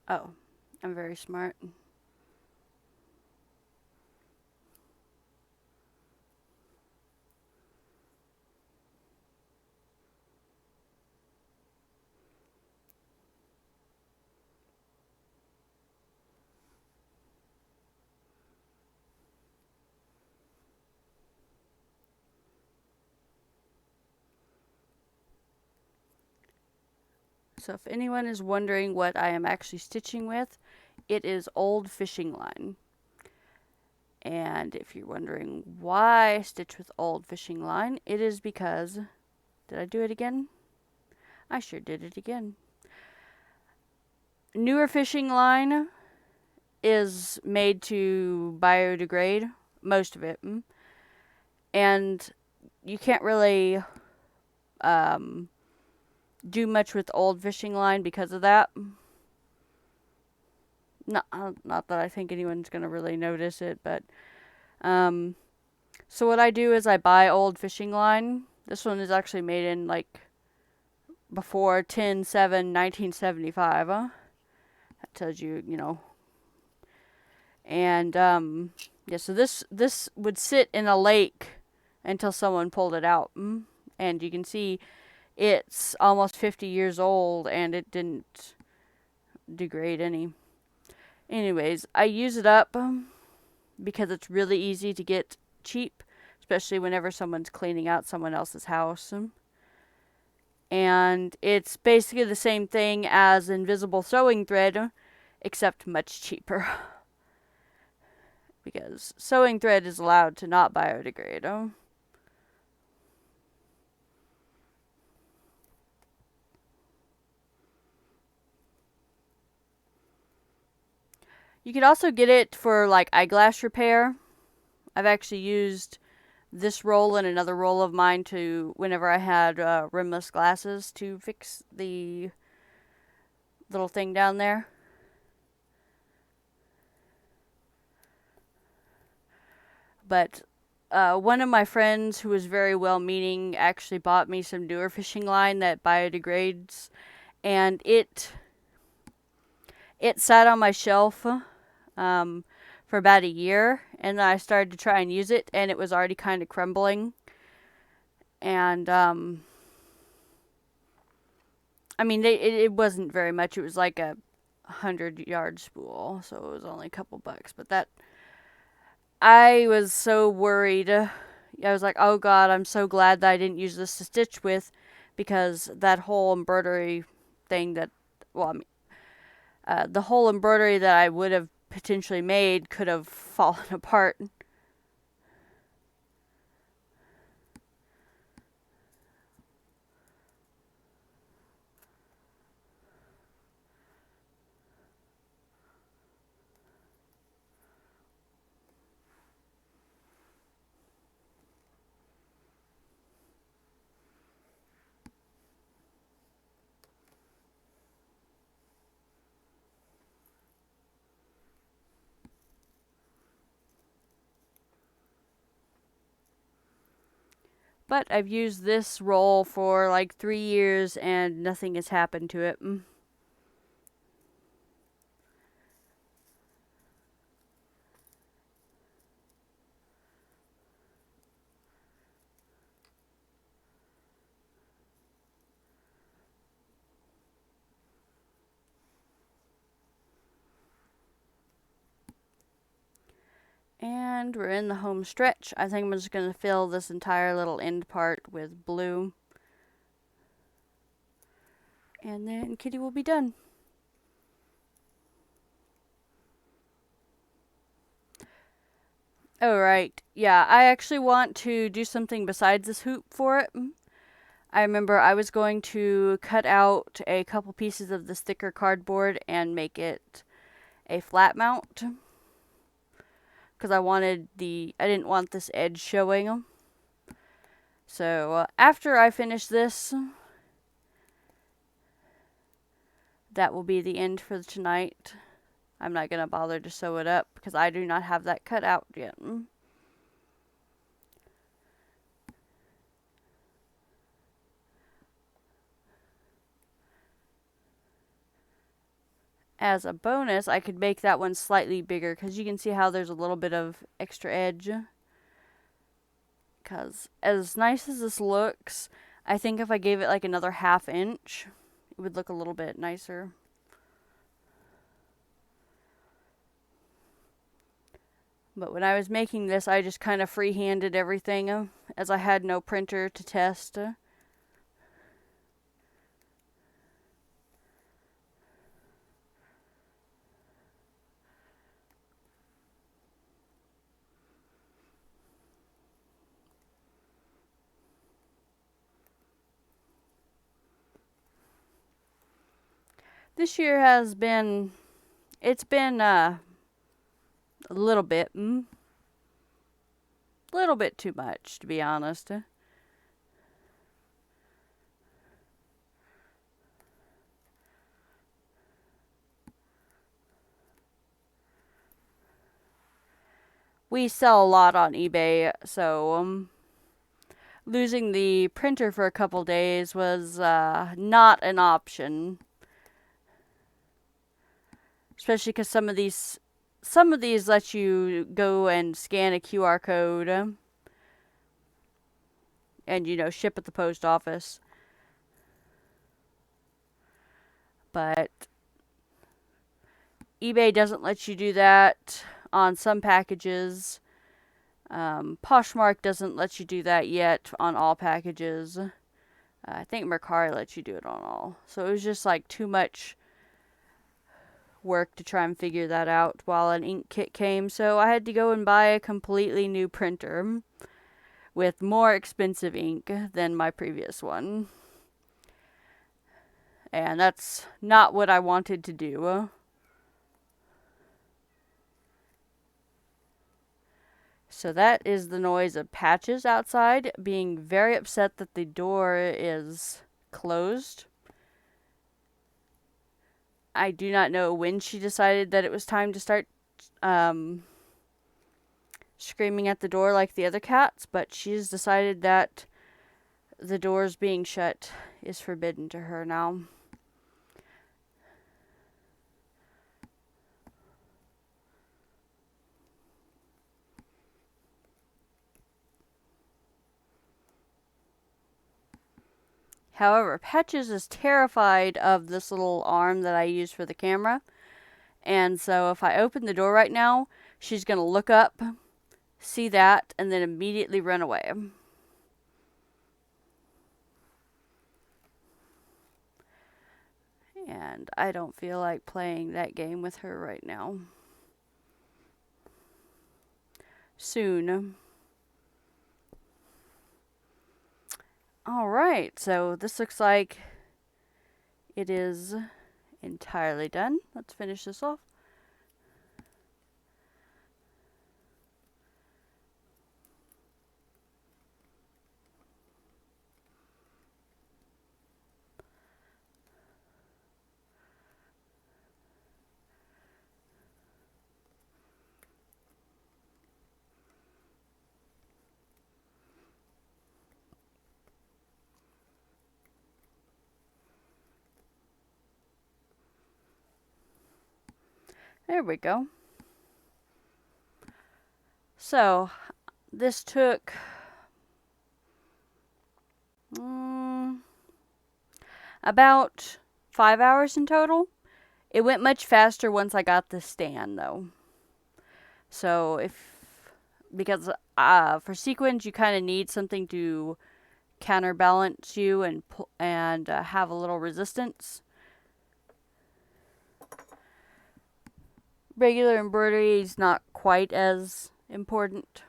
Oh, I'm very smart. So if anyone is wondering what I am actually stitching with, it is old fishing line. And if you're wondering why I stitch with old fishing line, it is because... Did I do it again? I sure did it again. Newer fishing line is made to biodegrade, most of it. And you can't really do much with old fishing line because of that. Not that I think anyone's gonna really notice it, but so what I do is I buy old fishing line. This one is actually made in like before 10/7/1975. That tells you, you know. And yeah, so this would sit in a lake until someone pulled it out. And you can see it's almost 50 years old and it didn't degrade any. Anyways, I use it up because it's really easy to get cheap, especially whenever someone's cleaning out someone else's house. And it's basically the same thing as invisible sewing thread, except much cheaper. Because sewing thread is allowed to not biodegrade. You could also get it for like eyeglass repair. I've actually used this roll and another roll of mine to whenever I had rimless glasses to fix the little thing down there. But one of my friends who was very well meaning actually bought me some newer fishing line that biodegrades, and it sat on my shelf for about a year, and then I started to try and use it, and it was already kind of crumbling. And I mean, it wasn't very much. It was like a 100-yard spool, so it was only a couple bucks. But that, I was so worried. I was like, oh God, I'm so glad that I didn't use this to stitch with, because that whole embroidery thing that, well, I mean, the whole embroidery that I would have potentially made could have fallen apart. But I've used this roll for like 3 years and nothing has happened to it. And we're in the home stretch. I think I'm just going to fill this entire little end part with blue. And then Kitty will be done. Alright, yeah, I actually want to do something besides this hoop for it. I remember I was going to cut out a couple pieces of this thicker cardboard and make it a flat mount. Because I didn't want this edge showing. So after I finish this, that will be the end for tonight. I'm not going to bother to sew it up because I do not have that cut out yet. As a bonus, I could make that one slightly bigger because you can see how there's a little bit of extra edge. Because as nice as this looks, I think if I gave it like another 1/2 inch, it would look a little bit nicer. But when I was making this, I just kind of free-handed everything as I had no printer to test. This year has been, it's been a little bit little bit too much, to be honest. We sell a lot on eBay, so losing the printer for a couple days was not an option. Especially because some of these let you go and scan a QR code and, you know, ship at the post office. But eBay doesn't let you do that on some packages. Poshmark doesn't let you do that yet on all packages. I think Mercari lets you do it on all. So it was just like too much work to try and figure that out while an ink kit came. So I had to go and buy a completely new printer with more expensive ink than my previous one. And that's not what I wanted to do. So that is the noise of Patches outside being very upset that the door is closed. I do not know when she decided that it was time to start screaming at the door like the other cats, but she's decided that the doors being shut is forbidden to her now. However, Patches is terrified of this little arm that I use for the camera. And so if I open the door right now, she's going to look up, see that, and then immediately run away. And I don't feel like playing that game with her right now. Soon. Alright, so this looks like it is entirely done. Let's finish this off. There we go. So, this took about 5 hours in total. It went much faster once I got the stand, though. So, because for sequins, you kind of need something to counterbalance you and have a little resistance. Regular embroidery is not quite as important.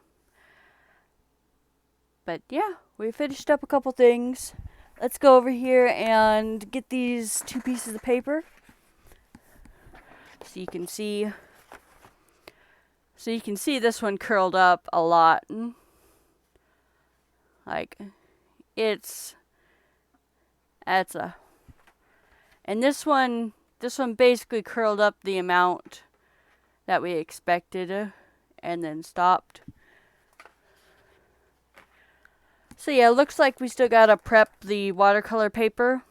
But yeah, we finished up a couple things. Let's go over here and get these 2 pieces of paper. So you can see this one curled up a lot. Like, and this one basically curled up the amount that we expected and then stopped. So yeah, looks like we still gotta prep the watercolor paper.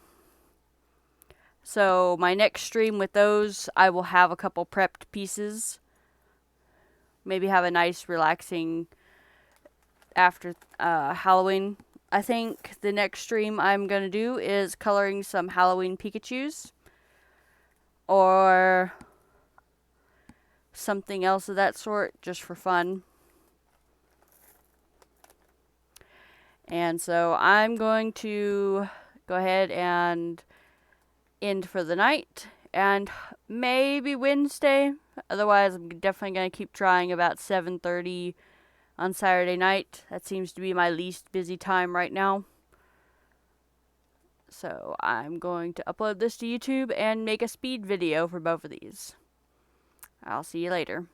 So my next stream with those, I will have a couple prepped pieces. Maybe have a nice relaxing after Halloween. I think the next stream I'm gonna do is coloring some Halloween Pikachus. Or something else of that sort, just for fun. And so I'm going to go ahead and end for the night. And maybe Wednesday. Otherwise, I'm definitely going to keep trying about 7:30 on Saturday night. That seems to be my least busy time right now. So I'm going to upload this to YouTube and make a speed video for both of these. I'll see you later.